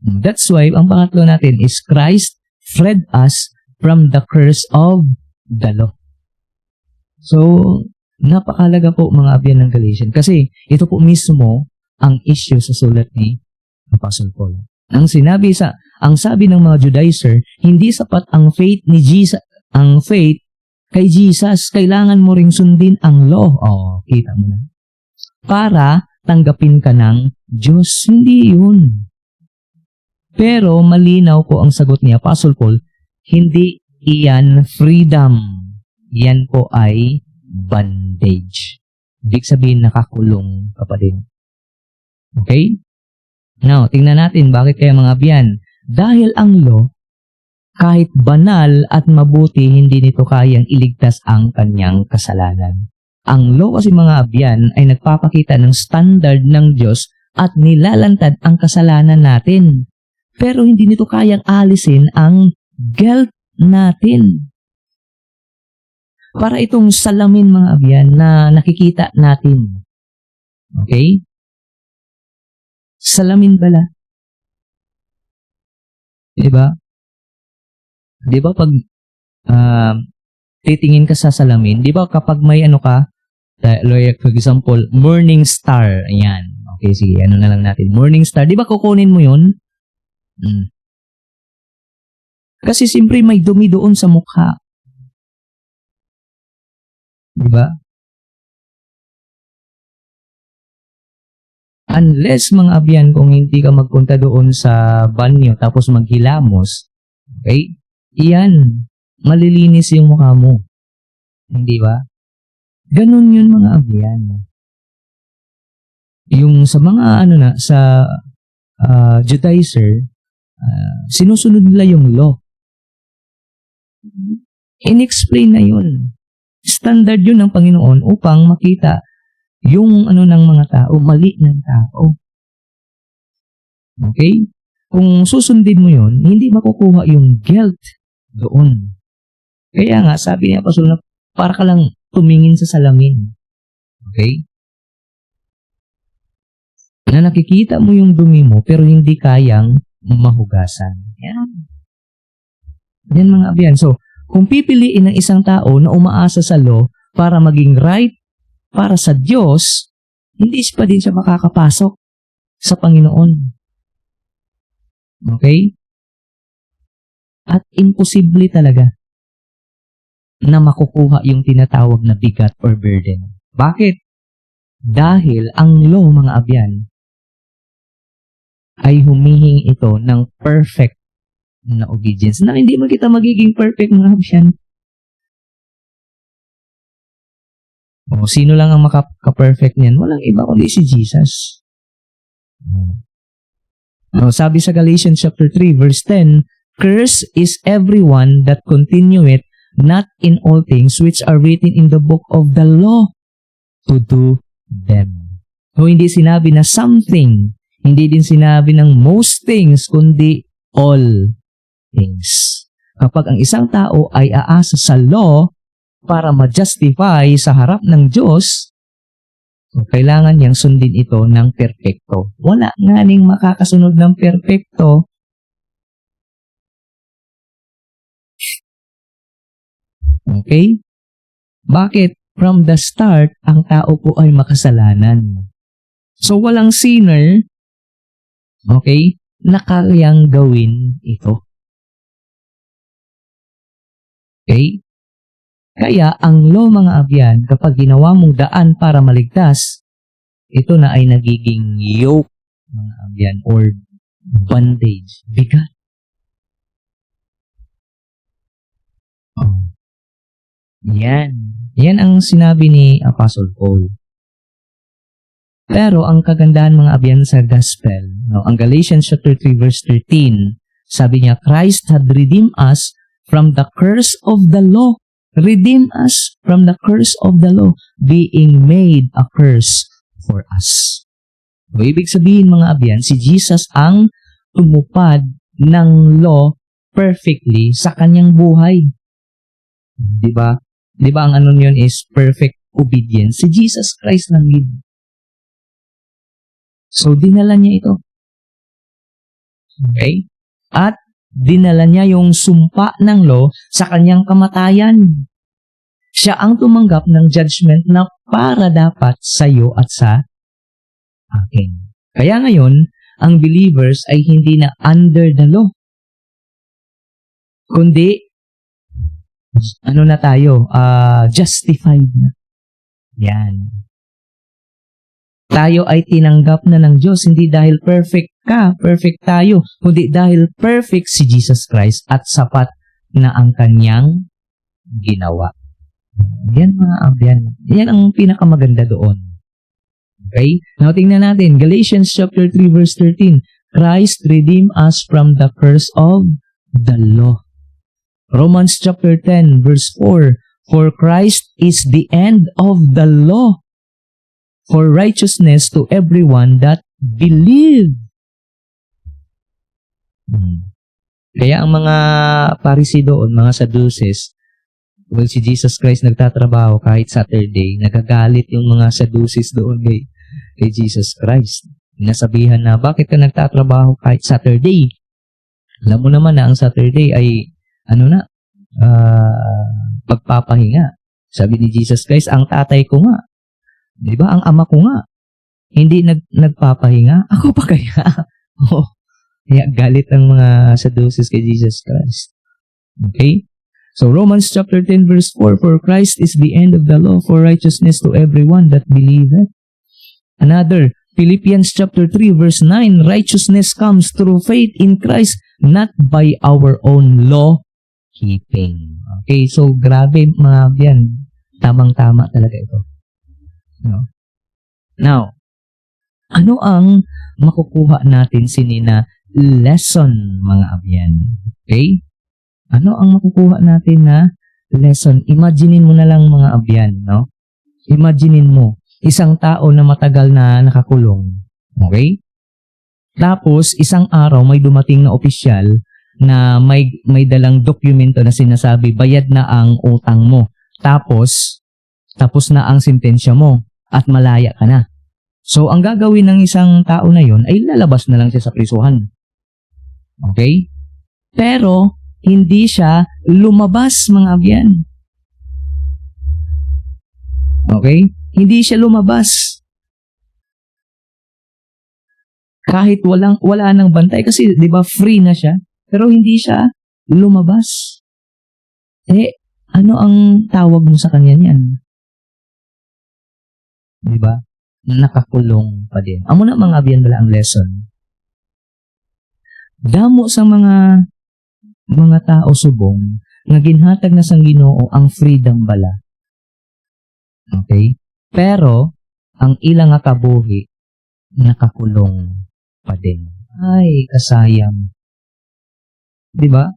That's why, ang pangatlo natin is Christ freed us from the curse of the law. So, napakalaga po mga abyan ng Galatian. Kasi ito po mismo ang issue sa sulat ni Apostle Paul. Ang sabi ng mga Judaizer, hindi sapat ang faith ni Jesus, ang faith kay Jesus, kailangan mo ring sundin ang law. Kita mo na. Para tanggapin ka ng Diyos. Hindi yun. Pero malinaw po ang sagot ni Apostle Paul, hindi iyan freedom. Yan po ay bondage. Ibig sabihin, nakakulong ka pa din. Okay? Now, tingnan natin bakit kaya mga abyan. Dahil ang law, kahit banal at mabuti, hindi nito kayang iligtas ang kanyang kasalanan. Ang law kasi mga abyan ay nagpapakita ng standard ng Diyos at nilalantad ang kasalanan natin. Pero hindi nito kayang alisin ang guilt natin. Para itong salamin mga abyan na nakikita natin. Okay? Salamin pala. Diba? Diba pag titingin ka sa salamin, diba kapag may ano ka, for example, morning star. Ayan. Okay, sige, ano na lang natin. Morning star. Diba kukunin mo yun? Kasi siyempre may dumi doon sa mukha. Diba? Unless mga abyan, kung hindi ka magpunta doon sa banyo tapos maghilamos, okay? Iyan, malilinis yung mukha mo. Hindi ba? Ganun yun mga abyan. Yung sa mga sa Judaizer, sinusunod nila yung law. In-explain na yun. Standard yun ng Panginoon upang makita yung ng mga tao, mali ng tao. Okay? Kung susundin mo yun, hindi makukuha yung guilt doon. Kaya nga, sabi niya Pastor na para ka lang tumingin sa salamin. Okay? Na nakikita mo yung dumi mo pero hindi kayang mahugasan. Yan mga abyan. So, kung pipiliin ng isang tao na umaasa sa law para maging right para sa Diyos, hindi pa din siya makakapasok sa Panginoon. Okay? At imposible talaga na makukuha yung tinatawag na bigat or burden. Bakit? Dahil ang law, mga abyan, ay humihingi ito ng perfect na obedience. Na hindi mo kita magiging perfect, mga abyan. Sino lang ang makaka-perfect niyan? Walang iba kundi si Jesus. Sabi sa Galatians chapter 3 verse 10, "Cursed is everyone that continueth not in all things which are written in the book of the law to do them." So, hindi sinabi na something, hindi din sinabi ng most things, kundi all things. Kapag ang isang tao ay aasa sa law para ma-justify sa harap ng Diyos, so kailangan niyang sundin ito ng perpekto. Wala nga ning makakasunod ng perpekto. Okay? Bakit? From the start, ang tao po ay makasalanan. So, walang sinner, okay, na kayang gawin ito. Okay? Kaya, ang law, mga abyan, kapag ginawa mong daan para maligtas, ito na ay nagiging yoke mga abyan, or bondage. Bigat. Oh. Yan. Yan ang sinabi ni Apostle Paul. Pero ang kagandahan mga abyan sa gospel, no, ang Galatians chapter 3 verse 13, sabi niya, Christ had redeemed us from the curse of the law. Redeem us from the curse of the law, being made a curse for us. So, ibig sabihin mga abyan, si Jesus ang tumupad ng law perfectly sa kanyang buhay. Diba? Diba ang ano yun is perfect obedience? Si Jesus Christ lang yun. So, dinala niya ito. Okay? At dinala niya yung sumpa ng law sa kanyang kamatayan. Siya ang tumanggap ng judgment na para dapat sa iyo at sa akin. Kaya ngayon, ang believers ay hindi na under the law. Kundi, ano na tayo? Justified na. Yan. Tayo ay tinanggap na ng Diyos, hindi dahil perfect ka, perfect tayo, kundi dahil perfect si Jesus Christ at sapat na ang kanyang ginawa. Yan mga abyan. Yan ang pinakamaganda doon. Okay? Now, tingnan natin. Galatians chapter 3 verse 13. Christ redeemed us from the curse of the law. Romans chapter 10 verse 4. For Christ is the end of the law for righteousness to everyone that believe. Kaya ang mga Pharisee doon, mga Sadducees, well, si Jesus Christ nagtatrabaho kahit Saturday, nagagalit yung mga Sadducees doon kay Jesus Christ. Nasabihan na, bakit ka nagtatrabaho kahit Saturday? Alam mo naman na ang Saturday ay, pagpapahinga. Sabi ni Jesus Christ, ang tatay ko nga, di ba? Ang ama ko nga, hindi nagpapahinga. Ako pa kaya? Kaya galit ang mga Sadducees kay Jesus Christ. Okay? So, Romans chapter 10 verse 4, For Christ is the end of the law for righteousness to everyone that believeth. Another, Philippians chapter 3 verse 9, Righteousness comes through faith in Christ, not by our own law keeping. Okay, so grabe mga yan. Tamang-tama talaga ito. No? Now, ano ang makukuha natin sinina lesson mga abyan? Okay? Ano ang makukuha natin na lesson? Imaginein mo na lang mga abyan, no? Imaginein mo, isang tao na matagal na nakakulong. Okay? Tapos, isang araw may dumating na opisyal na may dalang dokumento na sinasabi, bayad na ang utang mo. Tapos na ang sentensya mo at malaya ka na. So, ang gagawin ng isang tao na yon ay lalabas na lang siya sa prisuhan. Okay? Pero, hindi siya lumabas, mga abyan. Okay? Hindi siya lumabas. Kahit wala nang bantay kasi 'di ba free na siya, pero hindi siya lumabas. Ano ang tawag mo sa kanya niyan? 'Di ba? Nakakulong pa din. Amo na mga abyan wala ang lesson. Damo sa mga tao subong nga ginhatag na sang Ginoo ang freedom bala. Okay? Pero ang ilang nga kabuhi nakakulong pa din. Ay, kasayang. 'Di ba?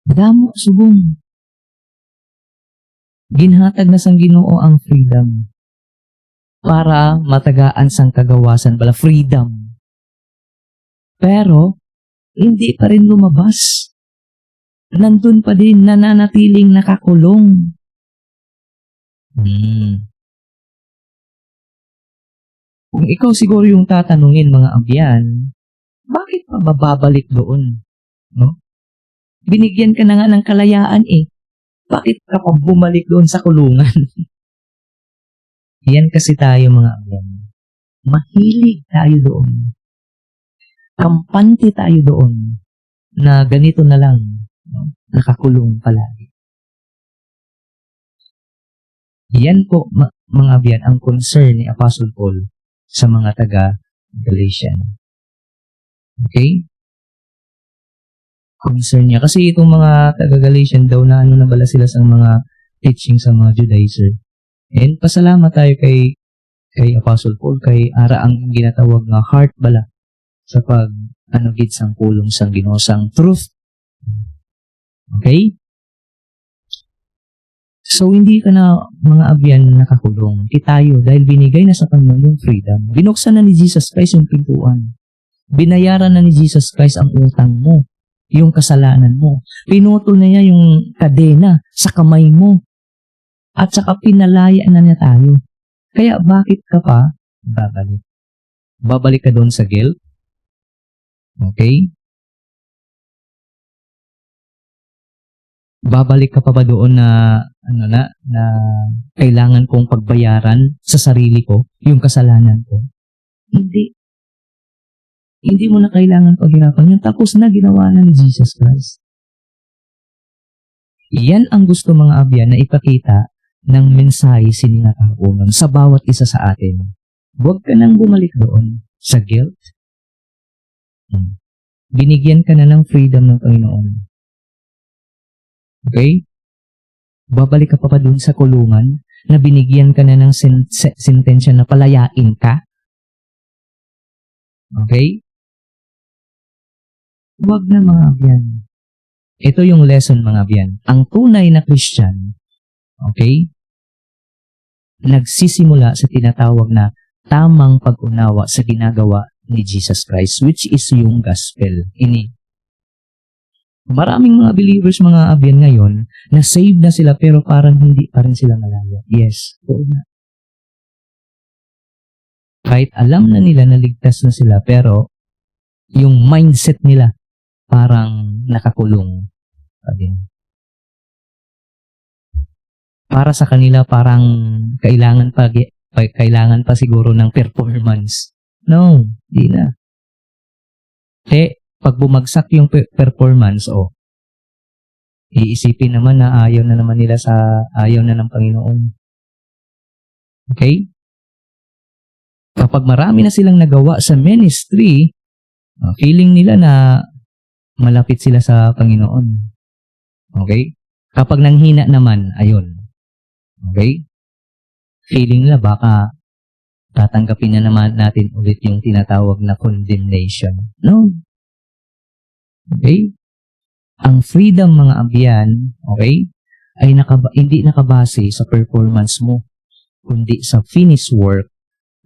Damo subong. Ginhatag na sang Ginoo ang freedom para matagaan sang kagawasan bala freedom. Pero hindi pa rin lumabas. Nandun pa din, nananatiling nakakulong. Kung ikaw siguro yung tatanungin mga abyan, bakit pa mababalik doon? No? Binigyan ka na nga ng kalayaan Bakit ka pa bumalik doon sa kulungan? Yan kasi tayo mga abyan. Mahilig tayo doon. Kampante tayo doon na ganito na lang, no? Nakakulong palagi. Yan po, mga abyan, ang concern ni Apostle Paul sa mga taga-Galatian. Okay? Concern niya. Kasi itong mga taga-Galatian daw na nabala sila sa mga teaching sa mga Judaizer. And pasalamat tayo kay Apostle Paul, kay ara ang ginatawag nga heart bala sa pag gid sang pulong sang Ginoo sang truth. Okay? So, hindi ka na mga abyan nakakulong. Tayo, dahil binigay na sa Panginoon yung freedom. Binuksan na ni Jesus Christ yung pintuan. Binayaran na ni Jesus Christ ang utang mo, yung kasalanan mo. Pinutol na niya yung kadena sa kamay mo. At saka pinalaya na niya tayo. Kaya bakit ka pa babalik? Babalik ka doon sa guilt? Okay? Babalik ka pa ba doon na na kailangan kong pagbayaran sa sarili ko yung kasalanan ko? Hindi. Hindi mo na kailangan paghirapan yun. Tapos na ginawa na ni Jesus Christ. Yan ang gusto mga abyan na ipakita ng mensahe sininatapunan sa bawat isa sa atin. Huwag ka nang bumalik doon sa guilt. Binigyan ka na ng freedom ng Panginoon. Okay? Babalik ka pa doon sa kulungan na binigyan ka na ng sentensya na palayain ka. Okay? Huwag na mga abyan. Ito yung lesson mga abyan. Ang tunay na Christian, okay, nagsisimula sa tinatawag na tamang pag-unawa sa ginagawa ni Jesus Christ, which is yung gospel. Maraming mga believers, mga abyan ngayon, na saved na sila pero parang hindi pa rin sila malaya. Yes, oo na. Kahit alam na nila na ligtas na sila, pero yung mindset nila parang nakakulong pa din. Para sa kanila parang kailangan pa siguro ng performance. No, di na. Pag bumagsak yung performance, iisipin naman na ayaw na ng Panginoon. Okay? Kapag marami na silang nagawa sa ministry, feeling nila na malapit sila sa Panginoon. Okay? Kapag nanghina naman, ayun. Okay? Feeling nila baka tatanggapin na naman natin ulit yung tinatawag na condemnation. No. Okay? Ang freedom mga abyan, okay, ay hindi nakabase sa performance mo, kundi sa finished work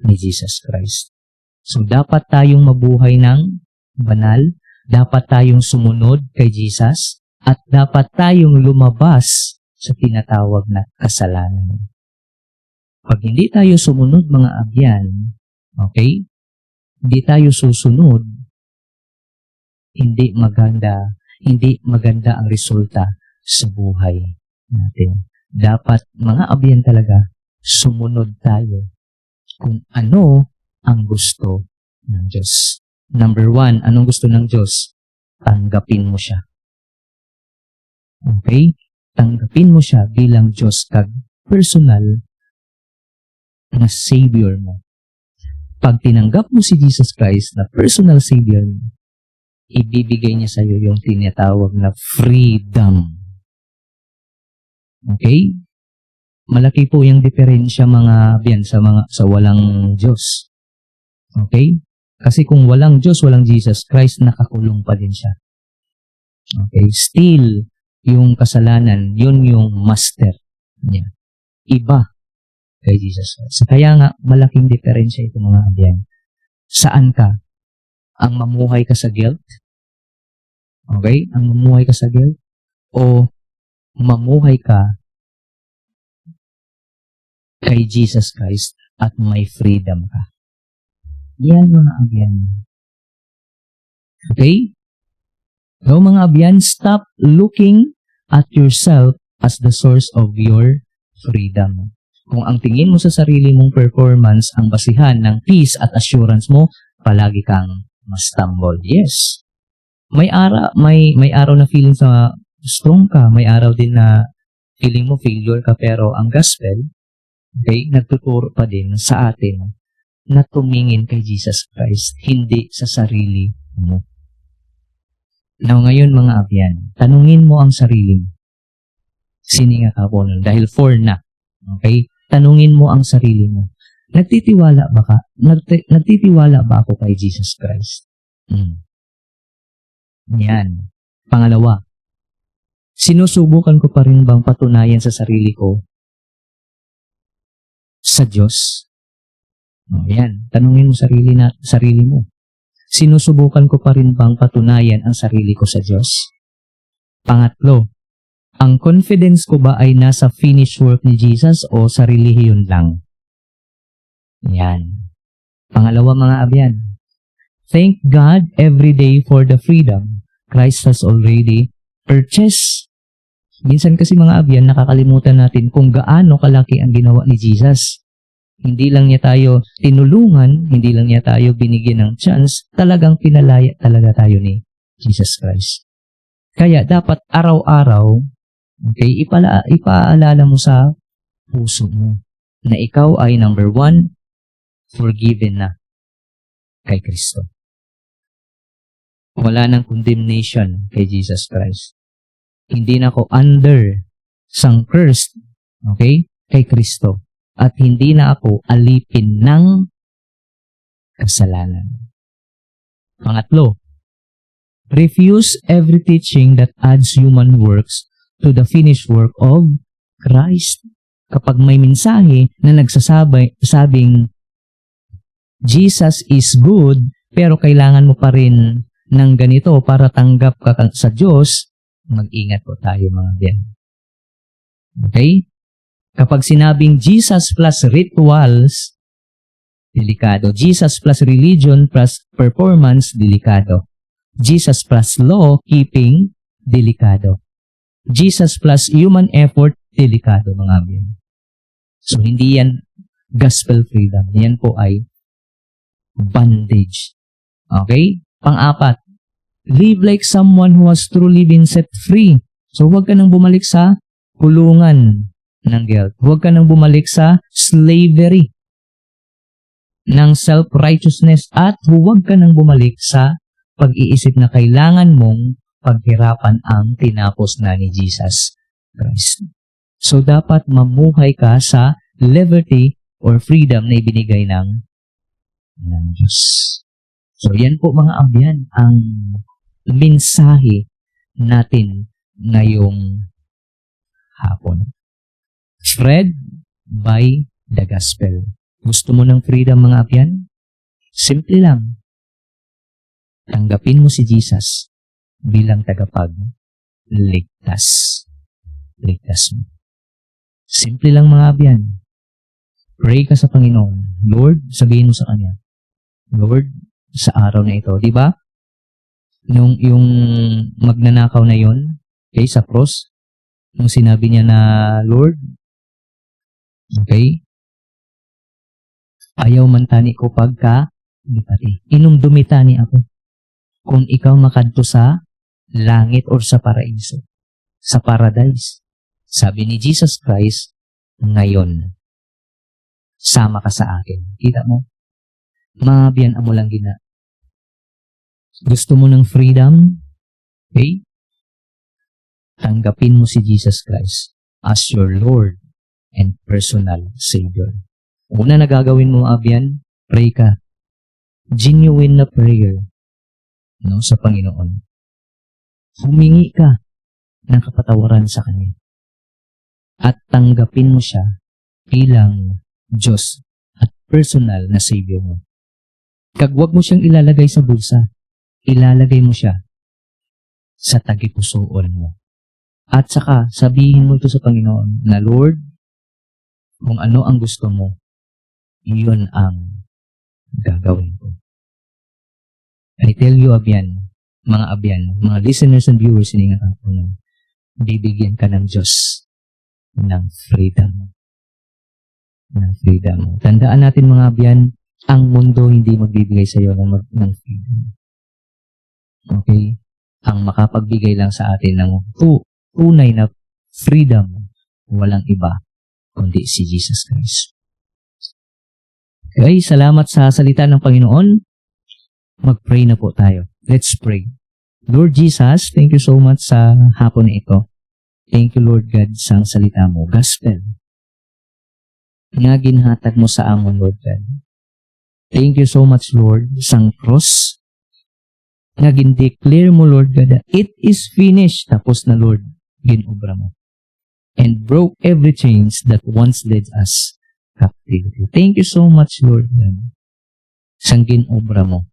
ni Jesus Christ. So, dapat tayong mabuhay ng banal, dapat tayong sumunod kay Jesus, at dapat tayong lumabas sa tinatawag na kasalanan. Pag hindi tayo sumunod mga abyan, okay, hindi tayo susunod, hindi maganda ang resulta sa buhay natin. Dapat mga abyan talaga, sumunod tayo kung ano ang gusto ng Diyos. Number 1, anong gusto ng Diyos? Tanggapin mo siya. Okay? Tanggapin mo siya bilang Diyos kag personal na Savior mo. Pag tinanggap mo si Jesus Christ na personal Savior mo, ibibigay niya sa iyo yung tinatawag na freedom. Okay? Malaki po yung diferensya mga biyan sa walang Diyos. Okay? Kasi kung walang Diyos, walang Jesus Christ, nakakulong pa din siya. Okay? Still, yung kasalanan, yun yung master niya. Iba kay Jesus Christ. Kaya nga, malaking diferensya ito mga abyan. Saan ka? Ang mamuhay ka sa guilt? Okay? Ang mamuhay ka sa guilt? O mamuhay ka kay Jesus Christ at may freedom ka? Yan mga abyan. Okay? So mga abyan, stop looking at yourself as the source of your freedom. Kung ang tingin mo sa sarili mong performance ang basihan ng peace at assurance mo, palagi kang mastumble. Yes. May araw na feeling sa strong ka, may araw din na feeling mo failure ka, pero ang gospel, Okay? Nagtuturo pa din sa atin na tumingin kay Jesus Christ, hindi sa sarili mo. Now, ngayon mga abyan, tanungin mo ang sarili mo. Sininga ka po nun, dahil 4 na. Okay? Tanungin mo ang sarili mo. Nagtitiwala ba ka? Nagtitiwala ba ako kay Jesus Christ? Yan. Pangalawa, sinusubukan ko pa rin bang patunayan sa sarili ko sa Diyos? Yan. Tanungin mo sarili mo. Sinusubukan ko pa rin bang patunayan ang sarili ko sa Diyos? Pangatlo, ang confidence ko ba ay nasa finished work ni Jesus o sa relihiyon lang? Yan. Pangalawa mga abyan, thank God every day for the freedom Christ has already purchased. Minsan kasi mga abyan, nakakalimutan natin kung gaano kalaki ang ginawa ni Jesus. Hindi lang niya tayo tinulungan, hindi lang niya tayo binigyan ng chance, talagang pinalaya talaga tayo ni Jesus Christ. Kaya dapat araw-araw, okay, ipaalala mo sa puso mo na ikaw ay number 1, forgiven na kay Kristo. Wala nang condemnation kay Jesus Christ. Hindi na ako under sang cursed, okay, kay Kristo. At hindi na ako alipin ng kasalanan. Pangatlo, refuse every teaching that adds human works to the finished work of Christ. Kapag may mensahe na nagsasabing Jesus is good, pero kailangan mo pa rin ng ganito para tanggap ka sa Diyos, mag-ingat po tayo mga biyan. Okay? Kapag sinabing Jesus plus rituals, delikado. Jesus plus religion plus performance, delikado. Jesus plus law keeping, delikado. Jesus plus human effort, delikado mga biyan. So, hindi yan gospel freedom. Yan po ay bondage. Okay? Pang-apat, live like someone who has truly been set free. So, huwag ka nang bumalik sa kulungan ng guilt. Huwag ka nang bumalik sa slavery ng self-righteousness at huwag ka nang bumalik sa pag-iisip na kailangan mong paghirapan ang tinapos na ni Jesus Christ. So, dapat mamuhay ka sa liberty or freedom na ibinigay ng Diyos. So, yan po mga abyan ang mensahe natin ngayong hapon. Fred by the gospel. Gusto mo ng freedom mga abyan? Simple lang. Tanggapin mo si Jesus bilang tagapagligtas. Ligtas mo. Simple lang mga abyan. Pray ka sa Panginoon. Lord, sabihin mo sa Kanya, Lord, sa araw na ito, di ba? Yung magnanakaw na yon, okay, sa cross, nung sinabi niya na, Lord, okay, ayaw man tani ko pagka, di pati, inumdumi tani ako. Kung ikaw makadto sa langit or sa paraiso, sa paradise. Sabi ni Jesus Christ, ngayon, sama ka sa akin. Kita mo? Mabiyan mo lang gina. Gusto mo ng freedom? Okay? Tanggapin mo si Jesus Christ as your Lord and personal Savior. Una na gagawin mo, abyan, pray ka. Genuine na prayer, no, sa Panginoon. Humingi ka ng kapatawaran sa Kanya. At tanggapin mo siya bilang Diyos at personal na Savior mo. Kagwag mo siyang ilalagay sa bulsa. Ilalagay mo siya sa tagipusoon mo. At saka, sabihin mo ito sa Panginoon na, Lord, kung ano ang gusto mo, iyon ang gagawin ko. I tell you, abyan, mga listeners and viewers, siningat ako na bibigyan ka ng Diyos ng freedom. Ng freedom. Tandaan natin mga abyan, ang mundo hindi magbibigay sa iyo ng freedom. Okay? Ang makapagbigay lang sa atin ng tunay na freedom, walang iba, kundi si Jesus Christ. Okay, salamat sa salita ng Panginoon. Mag-pray na po tayo. Let's pray. Lord Jesus, thank you so much sa hapon na ito. Thank you, Lord God, sa salita mo, gospel. Nga ginhatag mo sa amon, Lord God. Thank you so much, Lord, sang cross. Nga gin-declare mo, Lord God, that it is finished. Tapos na, Lord, ginobra mo. And broke every chains that once led us captivity. Thank you so much, Lord God, sang ginobra mo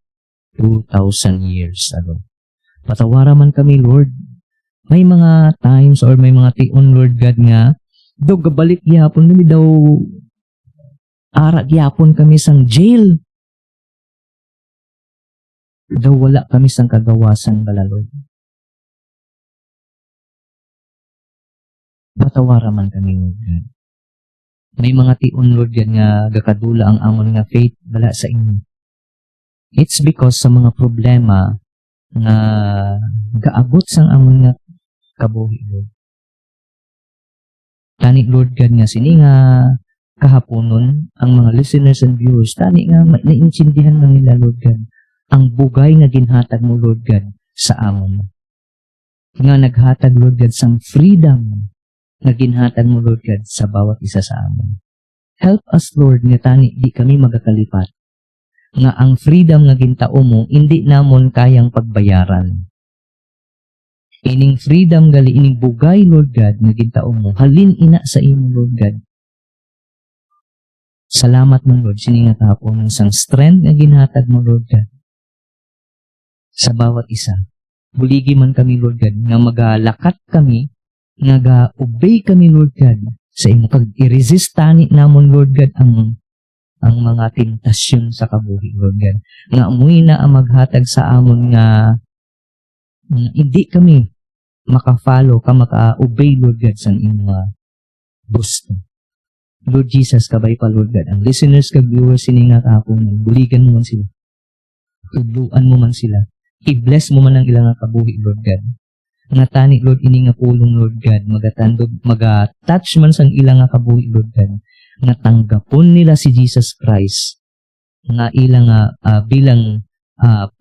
2,000 years ago. Patawara man kami, Lord. May mga times or may mga tion, Lord God, nga daw gabalik gyapon kami daw ara gyapon kami sang jail. Daw wala kami sang kagawasan bala, Lord. Patawara man kami, Lord God. May mga tion, Lord God, nga gakadula ang amon nga faith bala sa inyo. It's because sa mga problema nga gaabot sang amon nga kabuhi, Lord. Tani, Lord God, nga sini nga kahaponon ang mga listeners and viewers, tani nga naintindihan na nila, Lord God, ang bugay nga ginhatag mo, Lord God, sa amon. Nga naghatag, Lord God, sang freedom na ginhatag mo, Lord God, sa bawat isa sa amon. Help us, Lord, nga tani di kami magakalipat. Nga ang freedom nga gintao mo, hindi namon kayang pagbayaran. Ining freedom gali, ining bugay, Lord God, nga gintao mo, halin ina sa imo, Lord God. Salamat mo, Lord, siningat ako ng isang strength nga ginhatag mo, Lord God, sa bawat isa. Buligi man kami, Lord God, nga magalakat kami, nga ga-obey kami, Lord God, sa imo. Kag i-resist tani namon, Lord God, ang mga tentasyon sa kabuhi, Lord God. Nga umuwi na ang maghatag sa amon nga hindi kami maka-follow, maka-obey, Lord God, sa imo gusto. Lord Jesus, kabay pa, Lord God, ang listeners kag viewers siningat ako, buligan mo man sila. Tudluan mo man sila. I-bless mo man ang ilang kabuhi, Lord God. Nga tani, Lord, ini nga pulong, Lord God, maga-touch man sang ilang kabuhi, Lord God, nga tanggapon nila si Jesus Christ, nga ilang bilang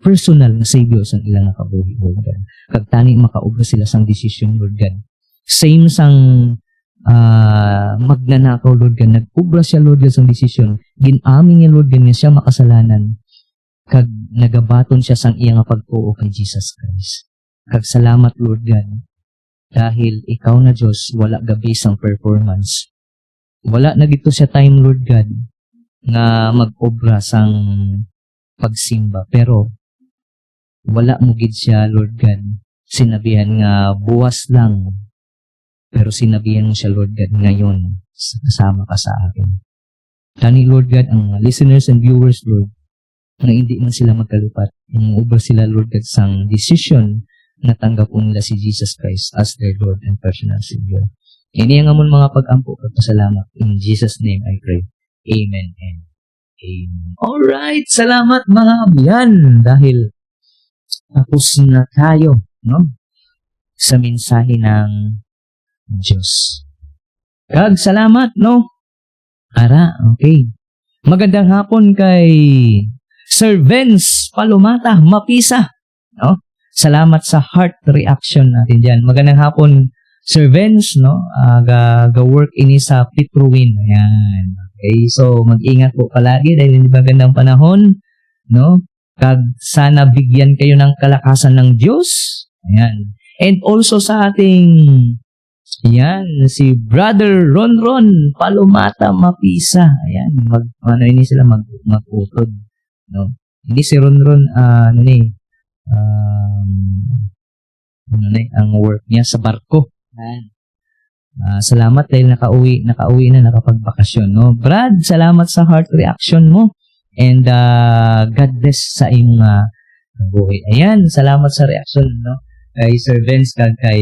personal na Savior sang ilang kabuhi, Lord God. Kag tani makaubra sila sang desisyon, Lord God. Same sang magnanakaw, Lord God, nag-ubra siya, Lord God, sang desisyon. Ginamin niya, Lord God, nga siya makasalanan. Kag nagabaton siya sang iyang pagtuo kay Jesus Christ. Kag salamat, Lord God, dahil ikaw na Diyos, wala gabi sang performance. Wala na dito siya time, Lord God, nga mag-obra sang pagsimba. Pero, wala mo gid siya, Lord God, sinabihan nga buwas lang. Pero sinabihan mo siya, Lord God, ngayon, kasama ka sa akin. Tani, Lord God, ang listeners and viewers, Lord, na hindi man sila magkalipat, ubra sila, Lord God, sang decision na tanggapon nila si Jesus Christ as their Lord and personal Savior. Ini ang amon mga pag-ampo at pasalamat. In Jesus' name I pray. Amen and amen. Alright, salamat mga abyan dahil tapos na tayo, no? Sa mensahe ng Diyos. Kag salamat, no? Ara, okay. Magandang hapon kay Sir Vince Palomata Mapisa, no? Salamat sa heart reaction natin dyan. Magandang hapon, Sir Vince, no? Ga-work ini sa Pitruwin. Ayan. Okay, so mag-ingat po palagi dahil hindi magandang panahon, no? Kag sana bigyan kayo ng kalakasan ng Diyos. Ayan. And also sa ating, ayan, si Brother Ronron Palomata Mapisa. Ayan, ini sila mag-utod, no? Hindi si Ronron, ang work niya sa barko. Salamat dahil nakauwi na, nakapagbakasyon, no? Brad, salamat sa heart reaction mo. And God bless sa iyong buhay. Ayan, salamat sa reaction, no? Kay Sir Vince, kay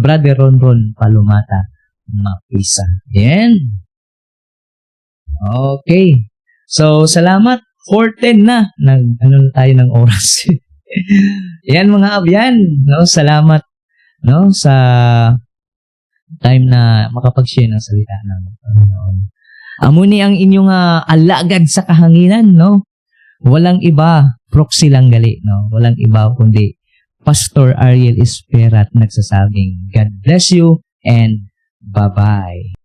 Brother Ron Palomata Mapisa. Ayan. Okay. So, salamat. 4:10 na. Na tayo ng oras. Yan mga abyan, no? Salamat, no, sa time na makapag-share ng salita ng Panginoon. Amo ni ang inyong alagad sa kahanginan, no? Walang iba, proxy lang gali, no? Walang iba kundi Pastor Ariel Esperat nagsasabing, God bless you and bye-bye.